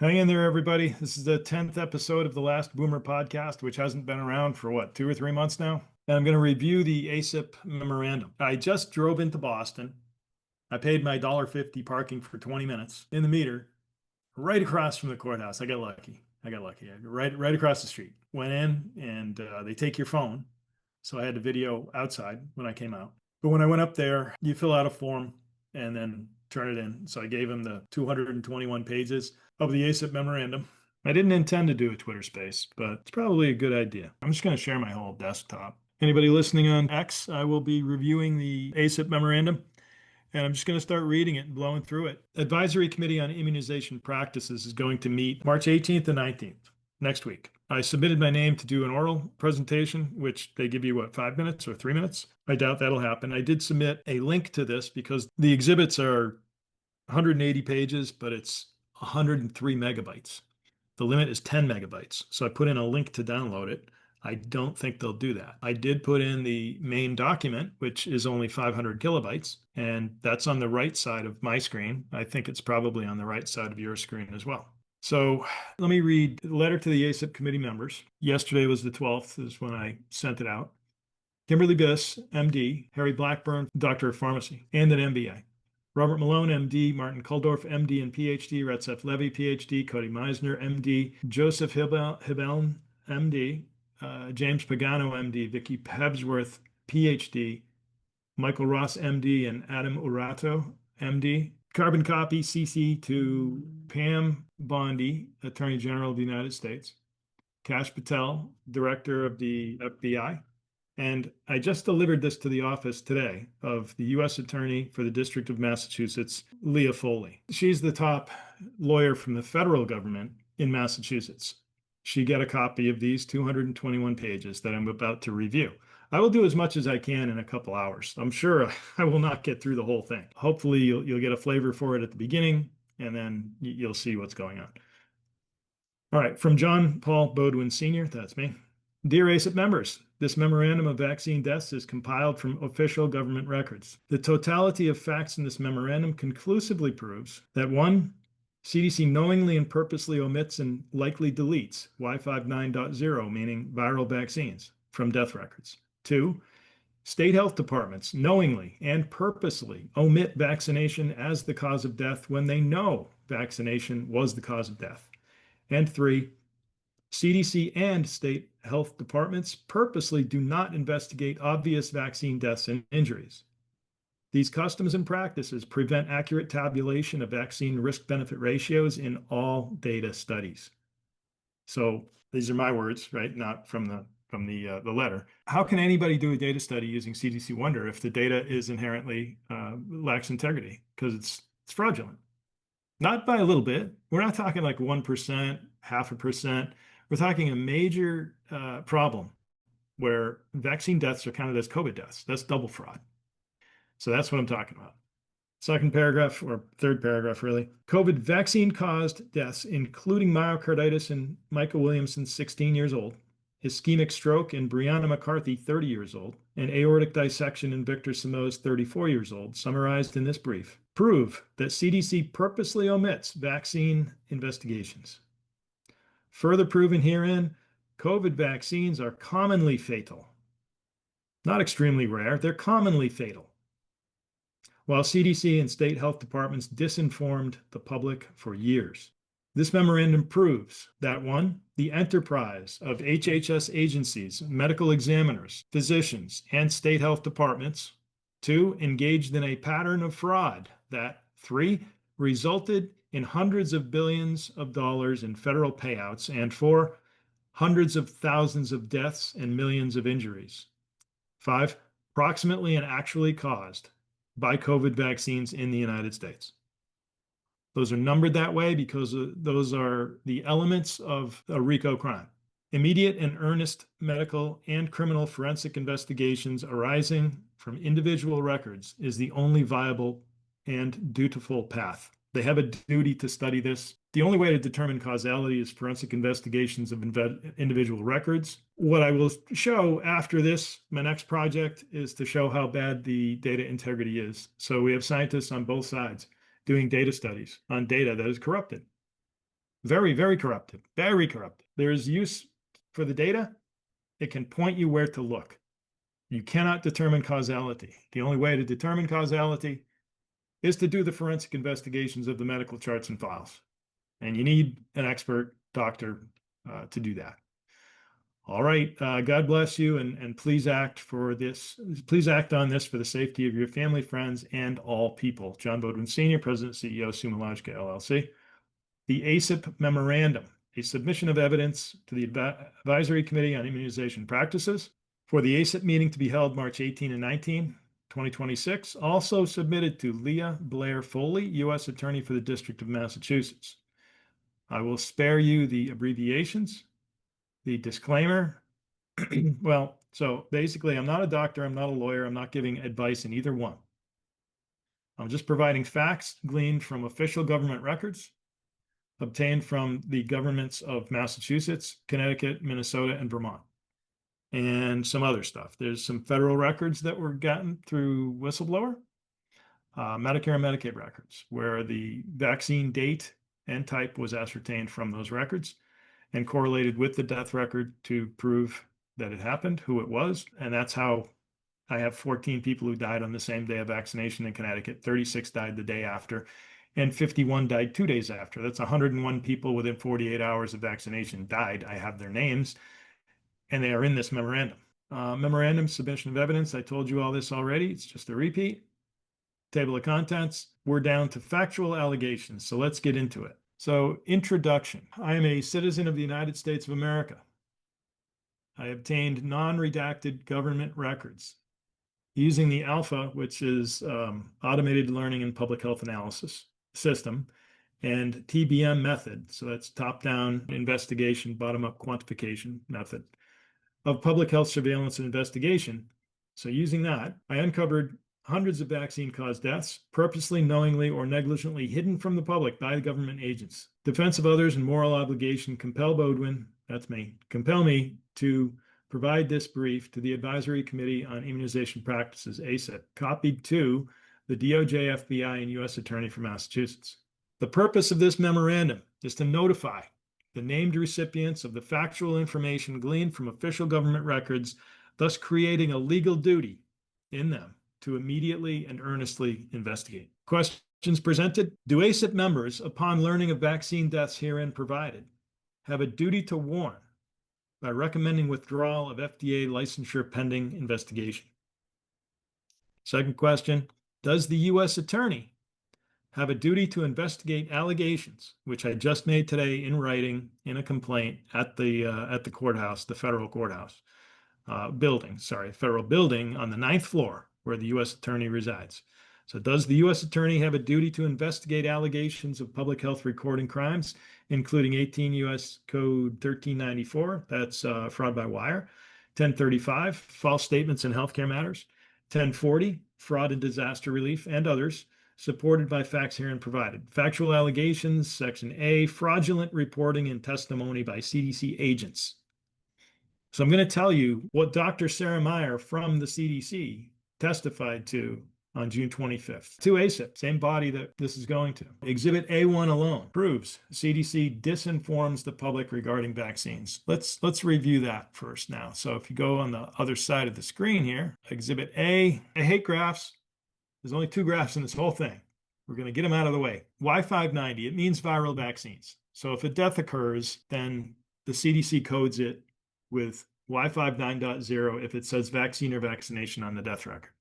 Hang in there, everybody. This is the 10th episode of the Last Boomer podcast, which hasn't been around for what, 2 or 3 months now? And I'm going to review the ACIP memorandum. I just drove into Boston. I paid my $1.50 parking for 20 minutes in the meter right across from the courthouse. I got lucky. Right across the street. Went in and they take your phone. So I had the video outside when I came out. But when I went up there, you fill out a form and then turn it in. So I gave him the 221 pages of the ACIP memorandum. I didn't intend to do a Twitter space, but it's probably a good idea. I'm just going to share my whole desktop. Anybody listening on X, I will be reviewing the ACIP memorandum, and I'm just going to start reading it and blowing through it. Advisory Committee on Immunization Practices is going to meet March 18th and 19th next week. I submitted my name to do an oral presentation, which they give you, what, 5 minutes or 3 minutes? I doubt that'll happen. I did submit a link to this because the exhibits are 180 pages, but it's 103 megabytes. The limit is 10 megabytes. So I put in a link to download it. I don't think they'll do that. I did put in the main document, which is only 500 kilobytes, and that's on the right side of my screen. I think it's probably on the right side of your screen as well. So let me read the letter to the ACIP committee members. Yesterday was the 12th, is when I sent it out. Kimberly Biss, MD, Harry Blackburn, Doctor of Pharmacy, and an MBA. Robert Malone, MD, Martin Kuldorf, MD and PhD, Retzef Levy, PhD, Cody Meisner, MD, Joseph Hibeln, MD, James Pagano, MD, Vicky Pebsworth, PhD, Michael Ross, MD, and Adam Urato, MD. Carbon copy CC to Pam Bondi, Attorney General of the United States. Kash Patel, Director of the FBI. And I just delivered this to the office today of the U.S. Attorney for the District of Massachusetts, Leah Foley. She's the top lawyer from the federal government in Massachusetts. She got a copy of these 221 pages that I'm about to review. I will do as much as I can in a couple hours. I'm sure I will not get through the whole thing. Hopefully you'll get a flavor for it at the beginning, and then you'll see what's going on. All right, from John Paul Beaudoin Sr., that's me. Dear ACIP members, this memorandum of vaccine deaths is compiled from official government records. The totality of facts in this memorandum conclusively proves that 1, CDC knowingly and purposely omits and likely deletes Y59.0, meaning viral vaccines, from death records. 2, state health departments knowingly and purposely omit vaccination as the cause of death when they know vaccination was the cause of death. And 3, CDC and state health departments purposely do not investigate obvious vaccine deaths and injuries. These customs and practices prevent accurate tabulation of vaccine risk-benefit ratios in all data studies. So these are my words, right? Not from the letter. How can anybody do a data study using CDC Wonder if the data is inherently lacks integrity because it's fraudulent? Not by a little bit. We're not talking like 1%, 0.5%. We're talking a major problem where vaccine deaths are counted as COVID deaths. That's double fraud. So that's what I'm talking about. Second paragraph, or third paragraph, really. COVID vaccine-caused deaths, including myocarditis in Michael Williamson, 16 years old, ischemic stroke in Brianna McCarthy, 30 years old, and aortic dissection in Victor Simoes, 34 years old, summarized in this brief, prove that CDC purposely omits vaccine investigations. Further proven herein, COVID vaccines are commonly fatal. Not extremely rare, they're commonly fatal. While CDC and state health departments disinformed the public for years. This memorandum proves that 1, the enterprise of HHS agencies, medical examiners, physicians, and state health departments, 2, engaged in a pattern of fraud that 3, resulted in hundreds of billions of dollars in federal payouts, and 4, hundreds of thousands of deaths and millions of injuries. 5, approximately and actually caused by COVID vaccines in the United States. Those are numbered that way because those are the elements of a RICO crime. Immediate and earnest medical and criminal forensic investigations arising from individual records is the only viable and dutiful path. They have a duty to study this. The only way to determine causality is forensic investigations of individual records. What I will show after this, my next project, is to show how bad the data integrity is. So we have scientists on both sides doing data studies on data that is corrupted. Very, very corrupted, very corrupted. There's use for the data. It can point you where to look. You cannot determine causality. The only way to determine causality is to do the forensic investigations of the medical charts and files. And you need an expert doctor to do that. All right. God bless you, and please act for this. Please act on this for the safety of your family, friends, and all people. John Beaudoin, Sr., President, CEO, Summa Logica, LLC. The ACIP Memorandum, a submission of evidence to the Advisory Committee on Immunization Practices for the ACIP meeting to be held March 18 and 19, 2026, also submitted to Leah Blair Foley, U.S. Attorney for the District of Massachusetts. I will spare you the abbreviations, the disclaimer. Well, so basically, I'm not a doctor, I'm not a lawyer, I'm not giving advice in either one. I'm just providing facts gleaned from official government records obtained from the governments of Massachusetts, Connecticut, Minnesota, and Vermont, and some other stuff. There's some federal records that were gotten through whistleblower, Medicare and Medicaid records, where the vaccine date and type was ascertained from those records and correlated with the death record to prove that it happened, who it was. And that's how I have 14 people who died on the same day of vaccination in Connecticut, 36 died the day after, and 51 died 2 days after. That's 101 people within 48 hours of vaccination died. I have their names, and they are in this memorandum. Memorandum, submission of evidence. I told you all this already. It's just a repeat. Table of contents. We're down to factual allegations, so let's get into it. So, introduction. I am a citizen of the United States of America. I obtained non-redacted government records using the ALPHA, which is Automated Learning and Public Health Analysis System, and TBM method, so that's top-down investigation, bottom-up quantification method of public health surveillance and investigation. So using that, I uncovered hundreds of vaccine-caused deaths, purposely, knowingly, or negligently hidden from the public by the government agents. Defense of others and moral obligation compel Beaudoin, that's me, compel me to provide this brief to the Advisory Committee on Immunization Practices, ACIP, copied to the DOJ, FBI, and U.S. Attorney for Massachusetts. The purpose of this memorandum is to notify the named recipients of the factual information gleaned from official government records, thus creating a legal duty in them to immediately and earnestly investigate. Questions presented. Do ACIP members, upon learning of vaccine deaths herein provided, have a duty to warn by recommending withdrawal of FDA licensure pending investigation? Second question, does the U.S. Attorney have a duty to investigate allegations, which I just made today in writing in a complaint at the courthouse, the federal courthouse federal building on the 9th floor where the U.S. Attorney resides? So does the U.S. Attorney have a duty to investigate allegations of public health recording crimes, including 18 U.S. Code 1394, that's fraud by wire, 1035, false statements in healthcare matters, 1040, fraud and disaster relief, and others, supported by facts herein provided. Factual allegations, Section A, fraudulent reporting and testimony by CDC agents. So I'm going to tell you what Dr. Sarah Meyer from the CDC testified to on June 25th. To ACIP, same body that this is going to. Exhibit A1 alone proves CDC disinforms the public regarding vaccines. Let's review that first now. So if you go on the other side of the screen here, Exhibit A, I hate graphs. There's only 2 graphs in this whole thing. We're going to get them out of the way. Y590, it means viral vaccines. So if a death occurs, then the CDC codes it with Y59.0 if it says vaccine or vaccination on the death record.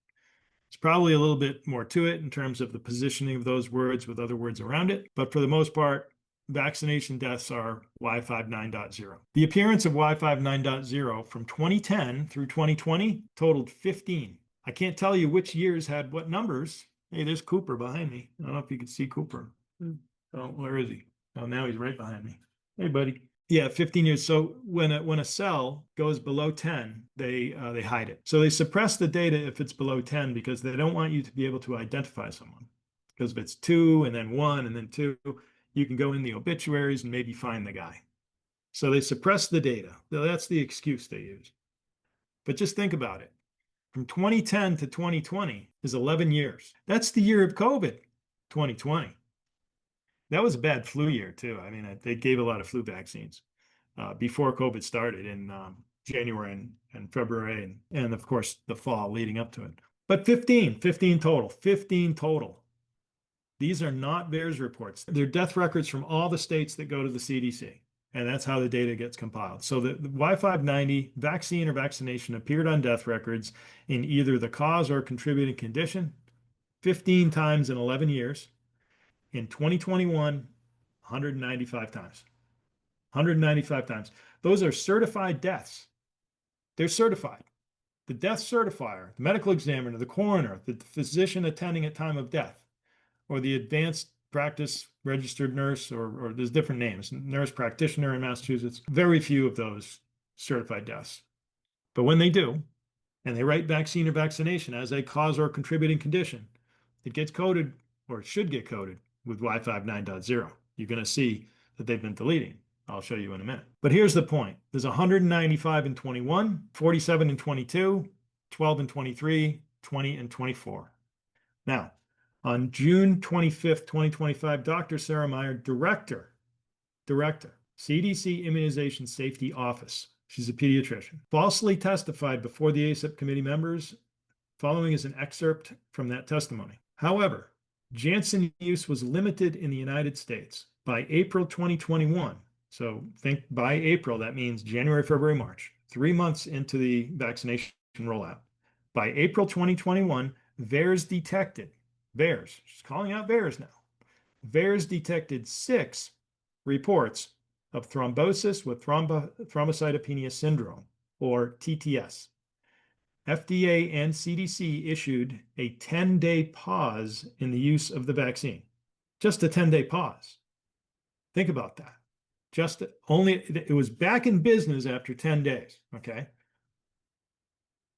It's probably a little bit more to it in terms of the positioning of those words with other words around it. But for the most part, vaccination deaths are Y59.0. The appearance of Y59.0 from 2010 through 2020 totaled 15. I can't tell you which years had what numbers. Hey, there's Cooper behind me. I don't know if you can see Cooper. Oh, where is he? Oh, now he's right behind me. Hey, buddy. Yeah, 15 years. So when a cell goes below 10, they hide it. So they suppress the data if it's below 10 because they don't want you to be able to identify someone. Because if it's 2 and then 1 and then 2, you can go in the obituaries and maybe find the guy. So they suppress the data. That's the excuse they use. But just think about it. From 2010 to 2020 is 11 years. That's the year of COVID, 2020. That was a bad flu year too. I mean, they gave a lot of flu vaccines before COVID started in January and February, and of course the fall leading up to it. But 15 total, 15 total. These are not VAERS reports. They're death records from all the states that go to the CDC. And that's how the data gets compiled. So the Y590 vaccine or vaccination appeared on death records in either the cause or contributing condition 15 times in 11 years. In 2021, 195 times. 195 times. Those are certified deaths. They're certified. The death certifier, the medical examiner, the coroner, the physician attending at time of death, or the advanced practice registered nurse, or there's different names, nurse practitioner in Massachusetts. Very few of those certified deaths. But when they do, and they write vaccine or vaccination as a cause or contributing condition, it gets coded, or it should get coded, with Y59.0. You're going to see that they've been deleting. I'll show you in a minute. But here's the point. There's 195 in 21, 47 in 22, 12 in 23, 20 and 24. Now, on June 25th, 2025, Dr. Sarah Meyer, Director, CDC Immunization Safety Office, she's a pediatrician, falsely testified before the ACIP committee members. Following is an excerpt from that testimony. However, Janssen use was limited in the United States by April 2021. So think by April, that means January, February, March, 3 months into the vaccination rollout. By April 2021, VAERS detected, VAERS, she's calling out VAERS now. VAERS detected 6 reports of thrombosis with thrombocytopenia syndrome, or TTS. FDA and CDC issued a 10-day pause in the use of the vaccine. Just a 10-day pause. Think about that. It was back in business after 10 days, okay?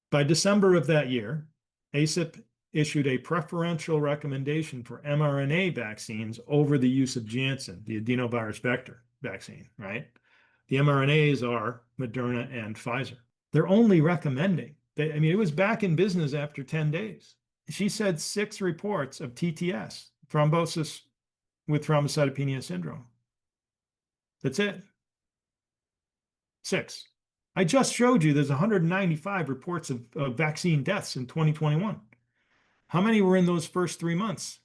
By December of that year, ACIP issued a preferential recommendation for mRNA vaccines over the use of Janssen, the adenovirus vector vaccine, right? The mRNAs are Moderna and Pfizer. They're only recommending. It was back in business after 10 days. She said 6 reports of TTS, thrombosis with thrombocytopenia syndrome. That's it. 6. I just showed you there's 195 reports of vaccine deaths in 2021. How many were in those first 3 months?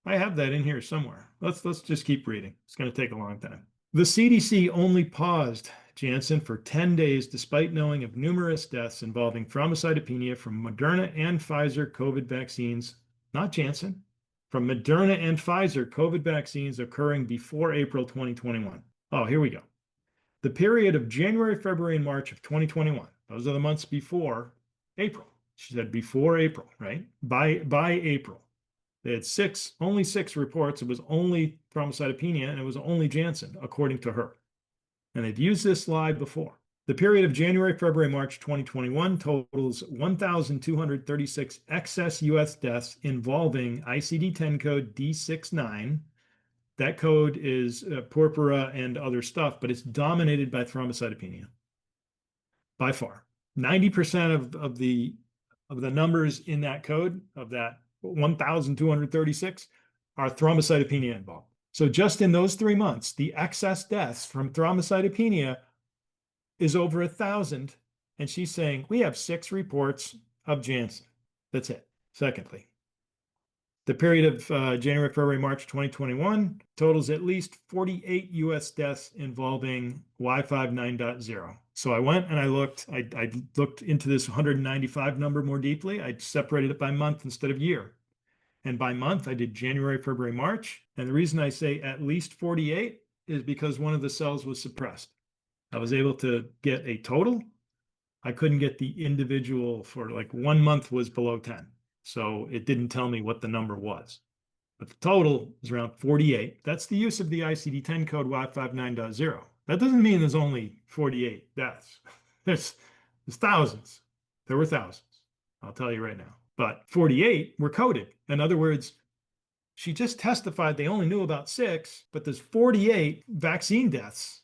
I have that in here somewhere. Let's just keep reading. It's going to take a long time. The CDC only paused Janssen for 10 days despite knowing of numerous deaths involving thrombocytopenia from Moderna and Pfizer COVID vaccines, not Janssen, from Moderna and Pfizer COVID vaccines occurring before April 2021. Oh, here we go. The period of January, February, and March of 2021, those are the months before April. She said before April, right? By April. They had only 6 reports. It was only thrombocytopenia, and it was only Janssen, according to her. And they've used this slide before. The period of January, February, March 2021 totals 1,236 excess U.S. deaths involving ICD-10 code D69. That code is purpura and other stuff, but it's dominated by thrombocytopenia by far. 90% of the numbers in that code, of that 1,236, are thrombocytopenia involved. So just in those 3 months, the excess deaths from thrombocytopenia is over 1,000. And she's saying, we have 6 reports of Janssen. That's it. Secondly, the period of January, February, March 2021 totals at least 48 U.S. deaths involving Y59.0. So I went and I looked into this 195 number more deeply. I separated it by month instead of year. And by month, I did January, February, March. And the reason I say at least 48 is because one of the cells was suppressed. I was able to get a total. I couldn't get the individual for like 1 month was below 10. So it didn't tell me what the number was. But the total is around 48. That's the use of the ICD-10 code Y59.0. That doesn't mean there's only 48 deaths. There's thousands. There were thousands. I'll tell you right now. But 48 were coded. In other words, she just testified they only knew about 6, but there's 48 vaccine deaths.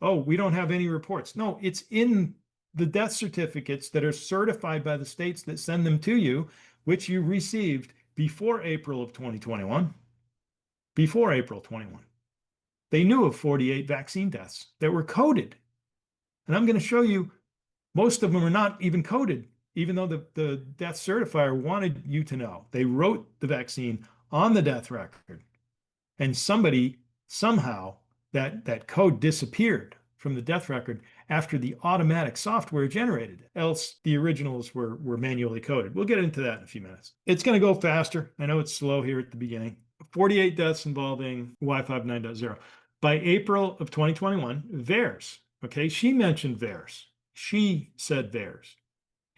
Oh, we don't have any reports. No, it's in the death certificates that are certified by the states that send them to you, which you received before April of 2021. before April 21. They knew of 48 vaccine deaths that were coded. And I'm going to show you most of them are not even coded, even though the death certifier wanted you to know. They wrote the vaccine on the death record. And somebody, somehow, that code disappeared from the death record after the automatic software generated it. Else the originals were manually coded. We'll get into that in a few minutes. It's going to go faster. I know it's slow here at the beginning. 48 deaths involving Y5 9.0. By April of 2021, VAERS, okay, she mentioned VAERS. She said VAERS.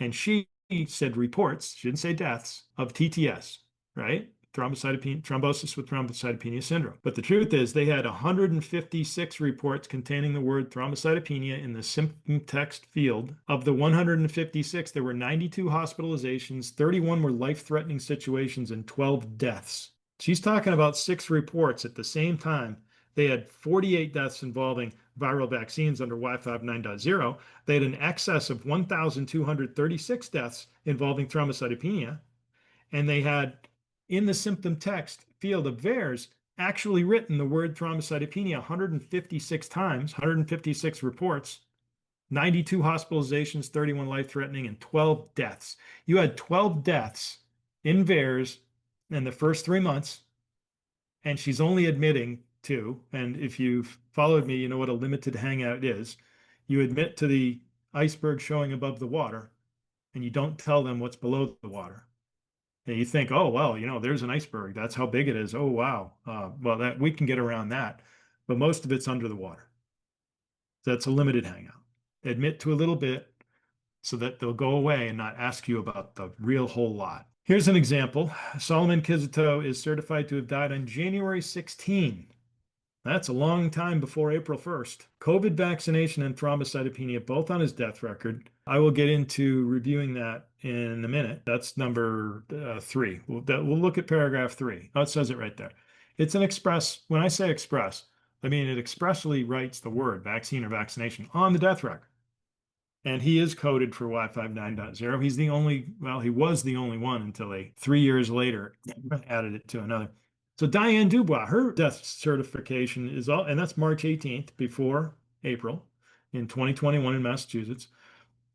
And she said reports, she didn't say deaths, of TTS, right? Thrombosis with thrombocytopenia syndrome. But the truth is they had 156 reports containing the word thrombocytopenia in the symptom text field. Of the 156, there were 92 hospitalizations, 31 were life-threatening situations, and 12 deaths. She's talking about 6 reports at the same time. They had 48 deaths involving viral vaccines under Y5 9.0. They had an excess of 1,236 deaths involving thrombocytopenia. And they had, in the symptom text field of VAERS, actually written the word thrombocytopenia 156 times, 156 reports, 92 hospitalizations, 31 life-threatening, and 12 deaths. You had 12 deaths in VAERS in the first 3 months, and she's only admitting to, and if you've followed me, you know what a limited hangout is. You admit to the iceberg showing above the water, and you don't tell them what's below the water. And you think, oh, well, there's an iceberg. That's how big it is. Oh, wow. Well, that we can get around that. But most of it's under the water. That's a limited hangout. Admit to a little bit so that they'll go away and not ask you about the real whole lot. Here's an example. Solomon Kizito is certified to have died on January 16. That's a long time before April 1st. COVID vaccination and thrombocytopenia, both on his death record. I will get into reviewing that in a minute. That's number 3. We'll look at paragraph 3. Oh, it says it right there. It's an express. When I say express, I mean it expressly writes the word vaccine or vaccination on the death record. And he is coded for Y5 9.0. He's the only, well, he was the only one until 3 years later added it to another. So Diane Dubois, her death certification is all, and that's March 18th, before April in 2021 in Massachusetts.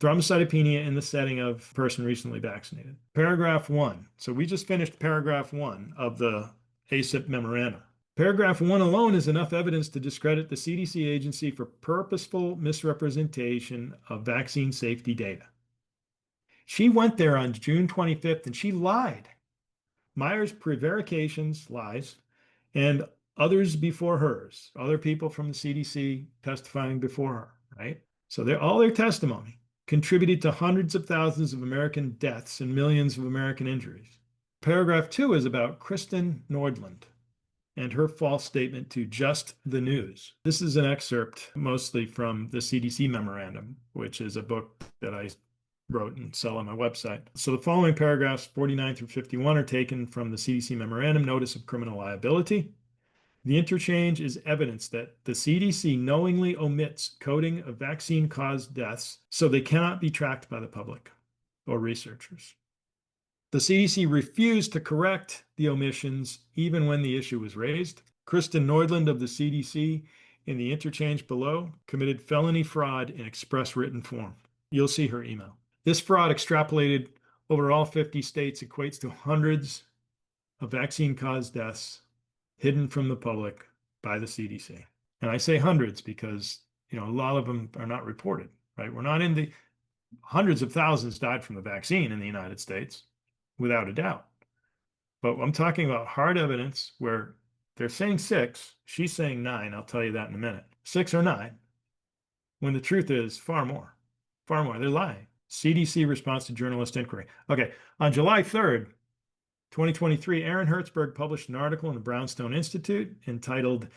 Thrombocytopenia in the setting of person recently vaccinated. Paragraph 1. So we just finished paragraph 1 of the ACIP memorandum. Paragraph 1 alone is enough evidence to discredit the CDC agency for purposeful misrepresentation of vaccine safety data. She went there on June 25th and she lied. Myers' prevarications, lies, and others before hers, other people from the CDC testifying before her, right? So all their testimony contributed to hundreds of thousands of American deaths and millions of American injuries. Paragraph 2 is about Kristen Nordlund and her false statement to Just the News. This is an excerpt mostly from the CDC memorandum, which is a book that I wrote and sell on my website. So the following paragraphs 49 through 51 are taken from the CDC memorandum notice of criminal liability. The interchange is evidence that the CDC knowingly omits coding of vaccine-caused deaths so they cannot be tracked by the public or researchers. The CDC refused to correct the omissions even when the issue was raised. Kristen Nordlund of the CDC, in the interchange below, committed felony fraud in express written form. You'll see her email. This fraud extrapolated over all 50 states equates to hundreds of vaccine-caused deaths hidden from the public by the CDC. And I say hundreds because, a lot of them are not reported, right? We're not in the hundreds of thousands died from the vaccine in the United States, without a doubt. But I'm talking about hard evidence where they're saying 6, she's saying 9. I'll tell you that in a minute. 6 or 9, when the truth is far more. Far more. They're lying. CDC response to journalist inquiry. Okay, on July 3rd, 2023, Aaron Hertzberg published an article in the Brownstone Institute entitled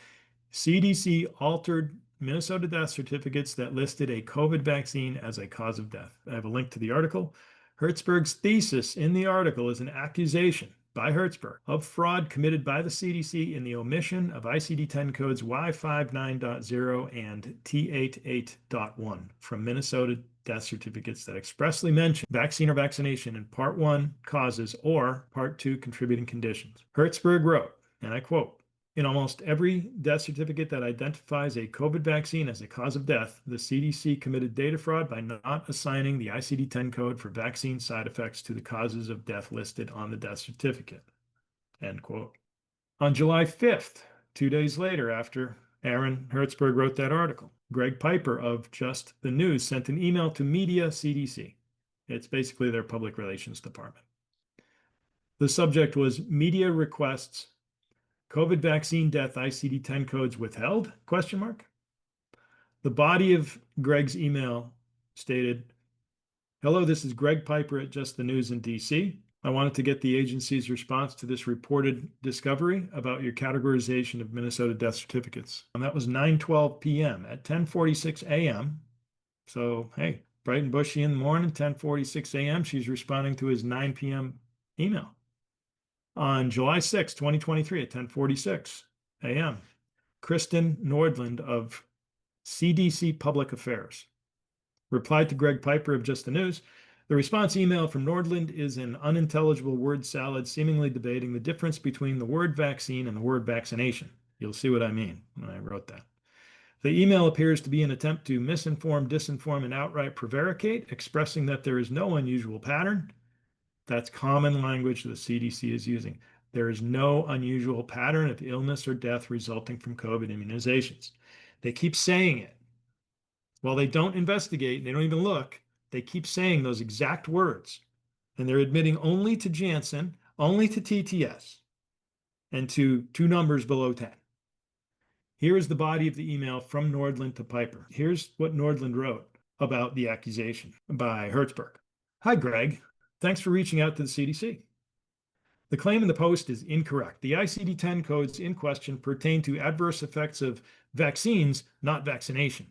CDC Altered Minnesota Death Certificates That Listed a COVID Vaccine as a Cause of Death. I have a link to the article. Hertzberg's thesis in the article is an accusation by Hertzberg of fraud committed by the CDC in the omission of ICD-10 codes Y5 and T88.1 from Minnesota death certificates that expressly mention vaccine or vaccination in Part 1 causes or Part 2 contributing conditions. Hertzberg wrote, and I quote, In almost every death certificate that identifies a COVID vaccine as a cause of death, the CDC committed data fraud by not assigning the ICD-10 code for vaccine side effects to the causes of death listed on the death certificate. End quote. On July 5th, 2 days later after Aaron Hertzberg wrote that article, Greg Piper of Just the News sent an email to Media CDC. It's basically their public relations department. The subject was media requests COVID vaccine death ICD-10 codes withheld? ? The body of Greg's email stated, "Hello, this is Greg Piper at Just the News in DC. I wanted to get the agency's response to this reported discovery about your categorization of Minnesota death certificates." And that was 9:12 p.m. At 10:46 a.m. So, hey, bright and bushy in the morning, 10:46 a.m. She's responding to his 9 p.m. email. On July 6, 2023 at 10:46 a.m., Kristen Nordland of CDC Public Affairs replied to Greg Piper of Just the News. The response email from Nordland is an unintelligible word salad, seemingly debating the difference between the word vaccine and the word vaccination. You'll see what I mean when I wrote that. The email appears to be an attempt to misinform, disinform, and outright prevaricate, expressing that there is no unusual pattern. That's common language the CDC is using. There is no unusual pattern of illness or death resulting from COVID immunizations. They keep saying it. While they don't investigate, they don't even look, they keep saying those exact words. And they're admitting only to Janssen, only to TTS, and to two numbers below 10. Here is the body of the email from Nordland to Piper. Here's what Nordland wrote about the accusation by Hertzberg. Hi, Greg. Thanks for reaching out to the CDC. The claim in the post is incorrect. The ICD-10 codes in question pertain to adverse effects of vaccines, not vaccination.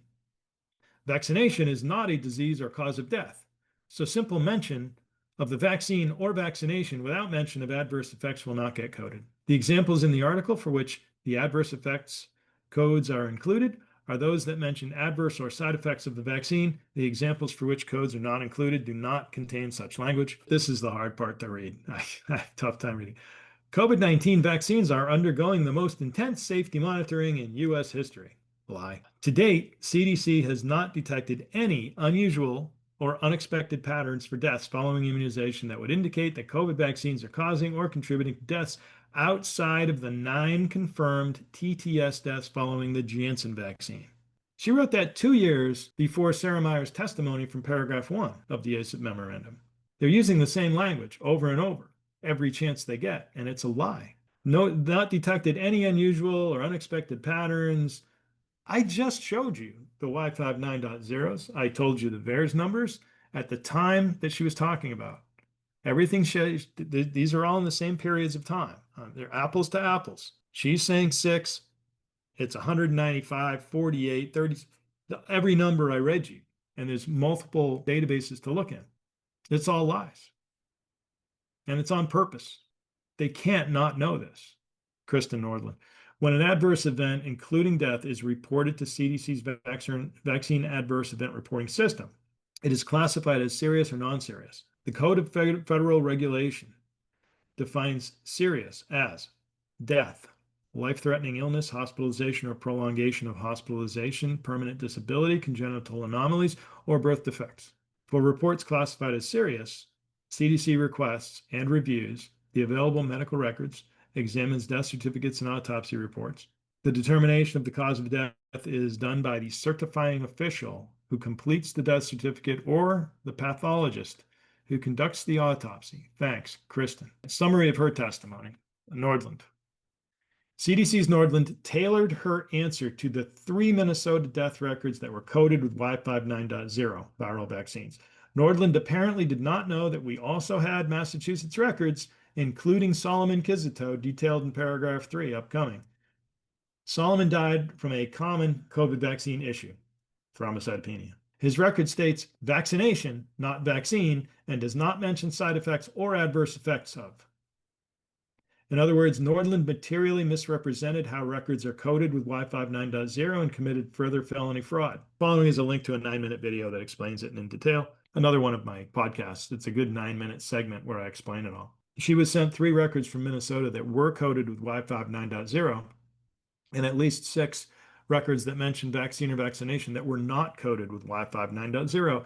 Vaccination is not a disease or cause of death, so simple mention of the vaccine or vaccination without mention of adverse effects will not get coded. The examples in the article for which the adverse effects codes are included are those that mention adverse or side effects of the vaccine. The examples for which codes are not included do not contain such language. This is the hard part to read. I have a tough time reading. COVID-19 vaccines are undergoing the most intense safety monitoring in U.S. history. Lie. To date, CDC has not detected any unusual or unexpected patterns for deaths following immunization that would indicate that COVID vaccines are causing or contributing to deaths outside of the 9 confirmed TTS deaths following the Janssen vaccine. She wrote that 2 years before Sarah Meyer's testimony from paragraph 1 of the ACIP memorandum. They're using the same language over and over, every chance they get, and it's a lie. No, not detected any unusual or unexpected patterns. I just showed you the Y5 9.0s. I told you the VAERS numbers at the time that she was talking about. Everything shows, these are all in the same periods of time. They're apples to apples. She's saying 6, it's 195, 48, 30, every number I read you. And there's multiple databases to look in. It's all lies. And it's on purpose. They can't not know this. Kristen Nordland. When an adverse event, including death, is reported to CDC's vaccine adverse event reporting system, it is classified as serious or non-serious. The Code of Federal Regulation defines serious as death, life-threatening illness, hospitalization or prolongation of hospitalization, permanent disability, congenital anomalies, or birth defects. For reports classified as serious, CDC requests and reviews the available medical records, examines death certificates and autopsy reports. The determination of the cause of death is done by the certifying official who completes the death certificate or the pathologist who conducts the autopsy. Thanks, Kristen. Summary of her testimony. Nordland. CDC's Nordland tailored her answer to the 3 Minnesota death records that were coded with Y5 9.0 viral vaccines. Nordland apparently did not know that we also had Massachusetts records, including Solomon Kizito, detailed in paragraph 3, upcoming. Solomon died from a common COVID vaccine issue, thrombocytopenia. His record states vaccination, not vaccine, and does not mention side effects or adverse effects of. In other words, Nordland materially misrepresented how records are coded with Y5 9.0 and committed further felony fraud. Following is a link to a 9-minute video that explains it in detail. Another one of my podcasts. It's a good 9-minute segment where I explain it all. She was sent 3 records from Minnesota that were coded with Y5 9.0, and at least 6 records that mentioned vaccine or vaccination that were not coded with Y5 9.0.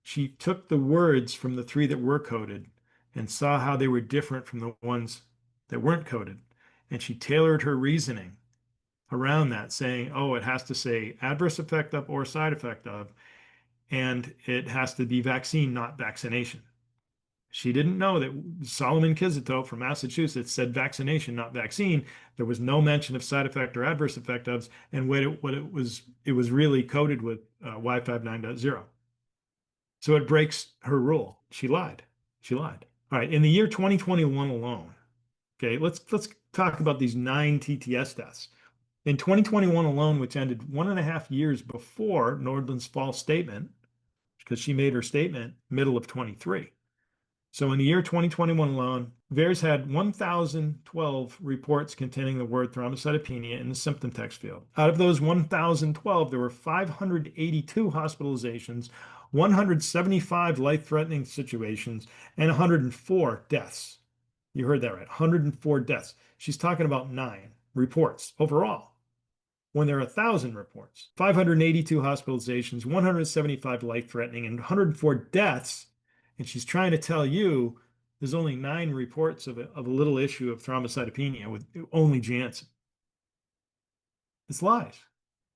She took the words from the 3 that were coded and saw how they were different from the ones that weren't coded. And she tailored her reasoning around that, saying, oh, it has to say adverse effect of or side effect of, and it has to be vaccine, not vaccination. She didn't know that Solomon Kizito from Massachusetts said vaccination, not vaccine. There was no mention of side effect or adverse effect of, and it was really coded with Y5 9.0. So it breaks her rule. She lied. She lied. All right. In the year 2021 alone, okay, let's talk about these 9 TTS deaths. In 2021 alone, which ended 1.5 years before Nordland's false statement, because she made her statement middle of 23. So in the year 2021 alone, VAERS had 1,012 reports containing the word thrombocytopenia in the symptom text field. Out of those 1,012, there were 582 hospitalizations, 175 life-threatening situations, and 104 deaths. You heard that right, 104 deaths. She's talking about 9 reports overall, when there are 1,000 reports, 582 hospitalizations, 175 life-threatening, and 104 deaths. And she's trying to tell you there's only 9 reports of a little issue of thrombocytopenia with only Janssen. It's lies.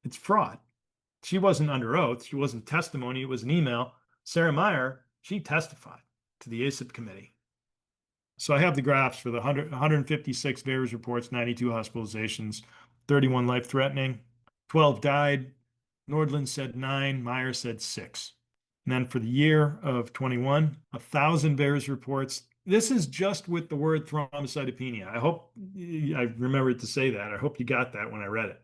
It's fraud. She wasn't under oath. She wasn't testimony. It was an email. Sarah Meyer, she testified to the ACIP committee. So I have the graphs for the 156 VAERS reports, 92 hospitalizations, 31 life-threatening, 12 died. Nordland said 9, Meyer said 6. And then for the year of 21, 1,000 VAERS reports. This is just with the word thrombocytopenia. I hope I remembered to say that. I hope you got that when I read it.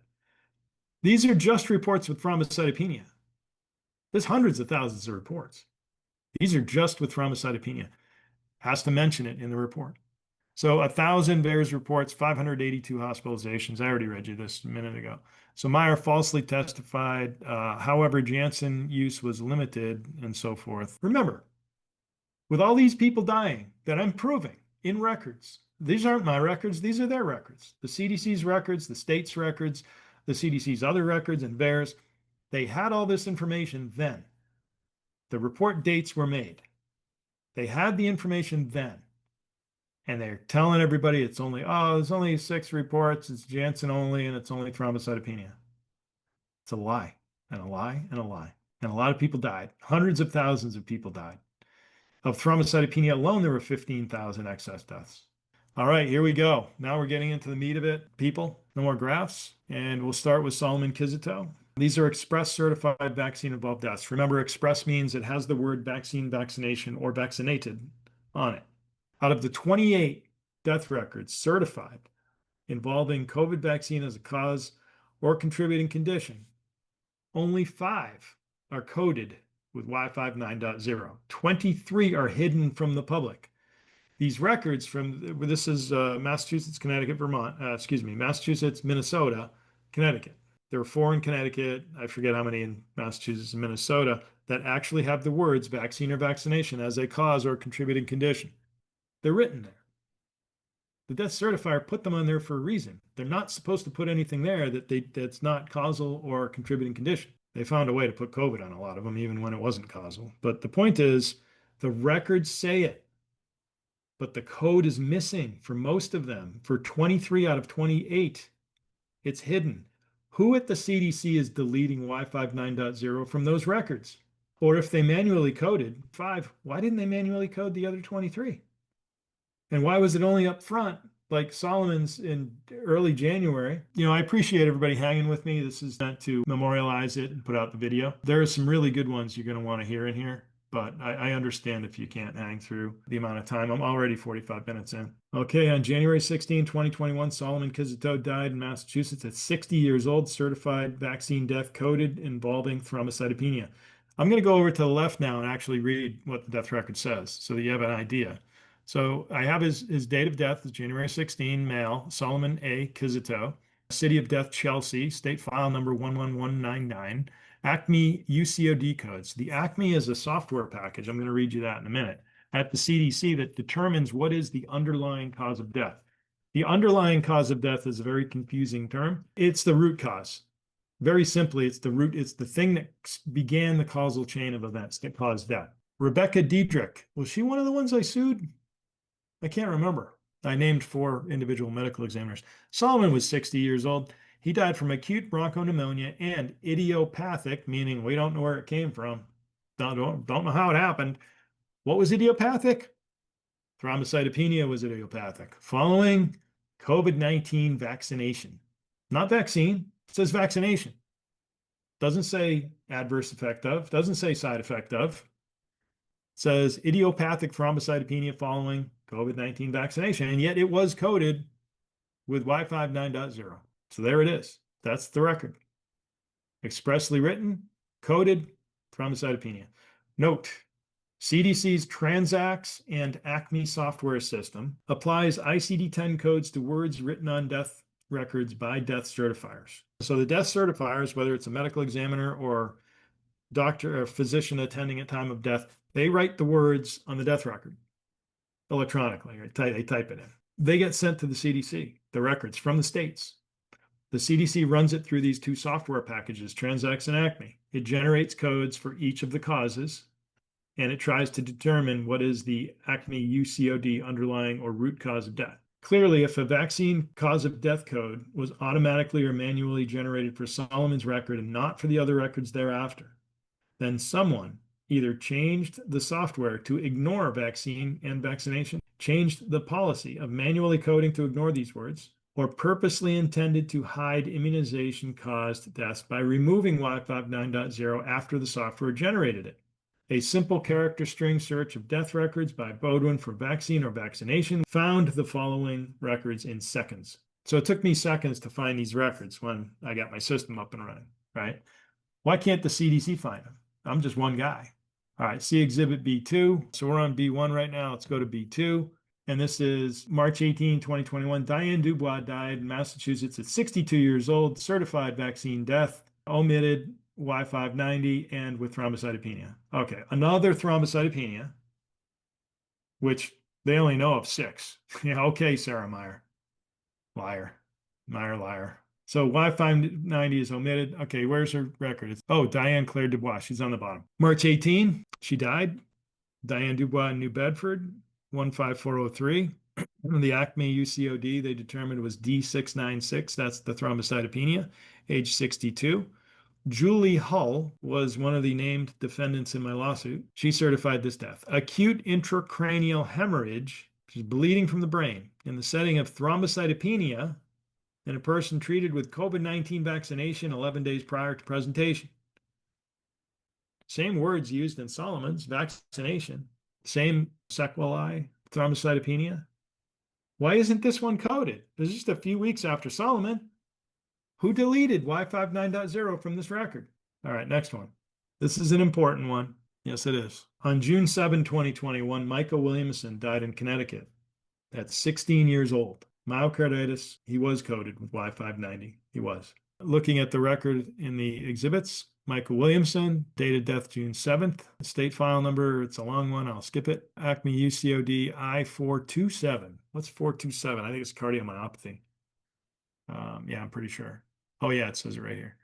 These are just reports with thrombocytopenia. There's hundreds of thousands of reports. These are just with thrombocytopenia. Has to mention it in the report. So 1,000 VAERS reports, 582 hospitalizations. I already read you this a minute ago. So Meyer falsely testified. However, Janssen use was limited and so forth. Remember, with all these people dying that I'm proving in records, these aren't my records. These are their records. The CDC's records, the state's records, the CDC's other records, and VAERS. They had all this information then. The report dates were made. They had the information then. And they're telling everybody it's only, there's only 6 reports, it's Janssen only, and it's only thrombocytopenia. It's a lie, and a lie, and a lie. And a lot of people died. Hundreds of thousands of people died. Of thrombocytopenia alone, there were 15,000 excess deaths. All right, here we go. Now we're getting into the meat of it. People, no more graphs. And we'll start with Solomon Kizito. These are express certified vaccine-involved deaths. Remember, express means it has the word vaccine, vaccination, or vaccinated on it. Out of the 28 death records certified involving COVID vaccine as a cause or contributing condition, only 5 are coded with Y5 9.0. 23 are hidden from the public. These records this is Massachusetts, Connecticut, Massachusetts, Minnesota, Connecticut. There are 4 in Connecticut. I forget how many in Massachusetts and Minnesota that actually have the words vaccine or vaccination as a cause or contributing condition. They're written there. The death certifier put them on there for a reason. They're not supposed to put anything there that's not causal or contributing condition. They found a way to put COVID on a lot of them, even when it wasn't causal. But the point is, the records say it, but the code is missing for most of them. For 23 out of 28, it's hidden. Who at the CDC is deleting Y5 9.0 from those records? Or if they manually coded 5, why didn't they manually code the other 23? And why was it only up front, like Solomon's in early January? I appreciate everybody hanging with me. This is meant to memorialize it and put out the video. There are some really good ones you're going to want to hear in here, but I understand if you can't hang through the amount of time. I'm already 45 minutes in. Okay, on January 16, 2021, Solomon Kizito died in Massachusetts at 60 years old, certified vaccine death coded involving thrombocytopenia. I'm going to go over to the left now and actually read what the death record says so that you have an idea. So I have his date of death is January 16, male, Solomon A. Kizito, city of death, Chelsea, state file number 11199, ACME UCOD codes. The ACME is a software package. I'm going to read you that in a minute at the CDC that determines what is the underlying cause of death. The underlying cause of death is a very confusing term. It's the root cause. Very simply, it's the root, it's the thing that began the causal chain of events that caused death. Rebecca Diedrich, was she one of the ones I sued? I can't remember. I named 4 individual medical examiners. Solomon was 60 years old. He died from acute bronchopneumonia and idiopathic, meaning we don't know where it came from. Don't know how it happened. What was idiopathic? Thrombocytopenia was idiopathic. Following COVID-19 vaccination. Not vaccine, it says vaccination. Doesn't say adverse effect of, doesn't say side effect of. It says idiopathic thrombocytopenia following COVID-19 vaccination, and yet it was coded with Y5 9.0. So there it is. That's the record. Expressly written, coded, thrombocytopenia. Note, CDC's Transax and ACME software system applies ICD-10 codes to words written on death records by death certifiers. So the death certifiers, whether it's a medical examiner or doctor or physician attending at time of death, they write the words on the death record electronically, right? They type it in. They get sent to the CDC, the records from the states. The CDC runs it through these 2 software packages, Transax and ACME. It generates codes for each of the causes, and it tries to determine what is the ACME UCOD underlying or root cause of death. Clearly, if a vaccine cause of death code was automatically or manually generated for Solomon's record and not for the other records thereafter, then someone either changed the software to ignore vaccine and vaccination, changed the policy of manually coding to ignore these words, or purposely intended to hide immunization-caused deaths by removing Y5 9.0 after the software generated it. A simple character string search of death records by Beaudoin for vaccine or vaccination found the following records in seconds. So it took me seconds to find these records when I got my system up and running, right? Why can't the CDC find them? I'm just one guy. All right, see Exhibit B2. So we're on B1 right now. Let's go to B2. And this is March 18, 2021. Diane Dubois died in Massachusetts at 62 years old, certified vaccine death, omitted Y590 and with thrombocytopenia. Okay, another thrombocytopenia, which they only know of 6. Yeah, okay, Sarah Meyer. Liar. Meyer, liar. So Y590 is omitted. Okay, where's her record? Diane Claire Dubois. She's on the bottom. March 18, she died. Diane Dubois in New Bedford, 15403. The ACME UCOD they determined was D696. That's the thrombocytopenia, age 62. Julie Hull was one of the named defendants in my lawsuit. She certified this death. Acute intracranial hemorrhage, which is bleeding from the brain, in the setting of thrombocytopenia in a person treated with COVID-19 vaccination 11 days prior to presentation. Same words used in Solomon's vaccination, same sequelae, thrombocytopenia. Why isn't this one coded? This is just a few weeks after Solomon. Who deleted Y5 9.0 from this record? All right, next one. This is an important one. Yes, it is. On June 7, 2021, Michael Williamson died in Connecticut at 16 years old. Myocarditis. He was coded with Y590. He was. Looking at the record in the exhibits, Michael Williamson, dated death June 7th. State file number, it's a long one. I'll skip it. ACME UCOD I427. What's 427? I think it's cardiomyopathy. Yeah, I'm pretty sure. Oh, yeah, it says it right here.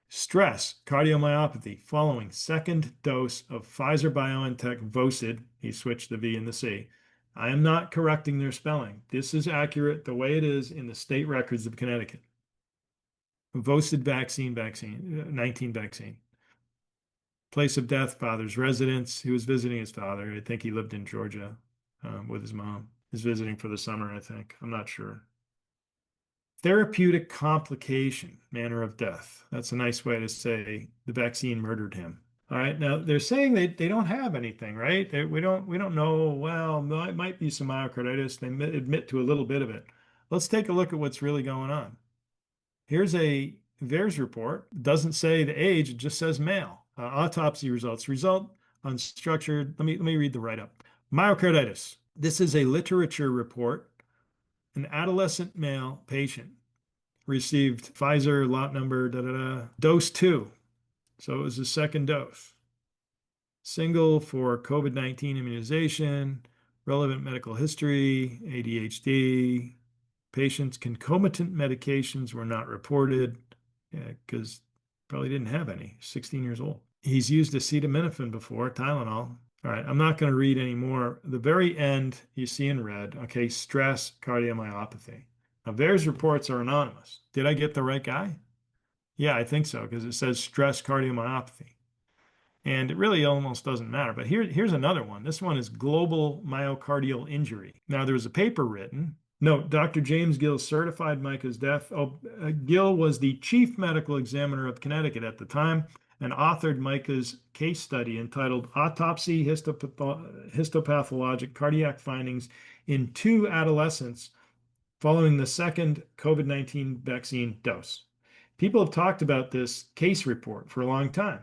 Stress, cardiomyopathy, following second dose of Pfizer-BioNTech Vocid. He switched the V and the C. I am not correcting their spelling. This is accurate the way it is in the state records of Connecticut. Vocid vaccine, 19 vaccine. Place of death, father's residence. He was visiting his father. I think he lived in Georgia with his mom. He's visiting for the summer, I think. I'm not sure. Therapeutic complication, manner of death. That's a nice way to say the vaccine murdered him. All right. Now they're saying they don't have anything, right? We don't know. Well, it might be some myocarditis. They admit to a little bit of it. Let's take a look at what's really going on. Here's a VAERS report. It doesn't say the age. It just says male. Autopsy results. Result unstructured. Let me read the write-up. Myocarditis. This is a literature report. An adolescent male patient received Pfizer lot number dose 2. So it was the second dose. Single for COVID-19 immunization, relevant medical history, ADHD, Patients' concomitant medications were not reported because probably didn't have any. 16 years old. He's used acetaminophen before, Tylenol. All right, I'm not going to read anymore. The very end you see in red, okay, stress cardiomyopathy. Now, VAERS reports are anonymous. Did I get the right guy? Yeah, I think so, because it says stress cardiomyopathy. And it really almost doesn't matter. But here's another one. This one is global myocardial injury. Now, there was a paper written. No, Dr. James Gill certified Micah's death. Gill was the chief medical examiner of Connecticut at the time and authored Micah's case study entitled Autopsy Histopathologic Cardiac Findings in Two Adolescents Following the Second COVID-19 Vaccine Dose. People have talked about this case report for a long time.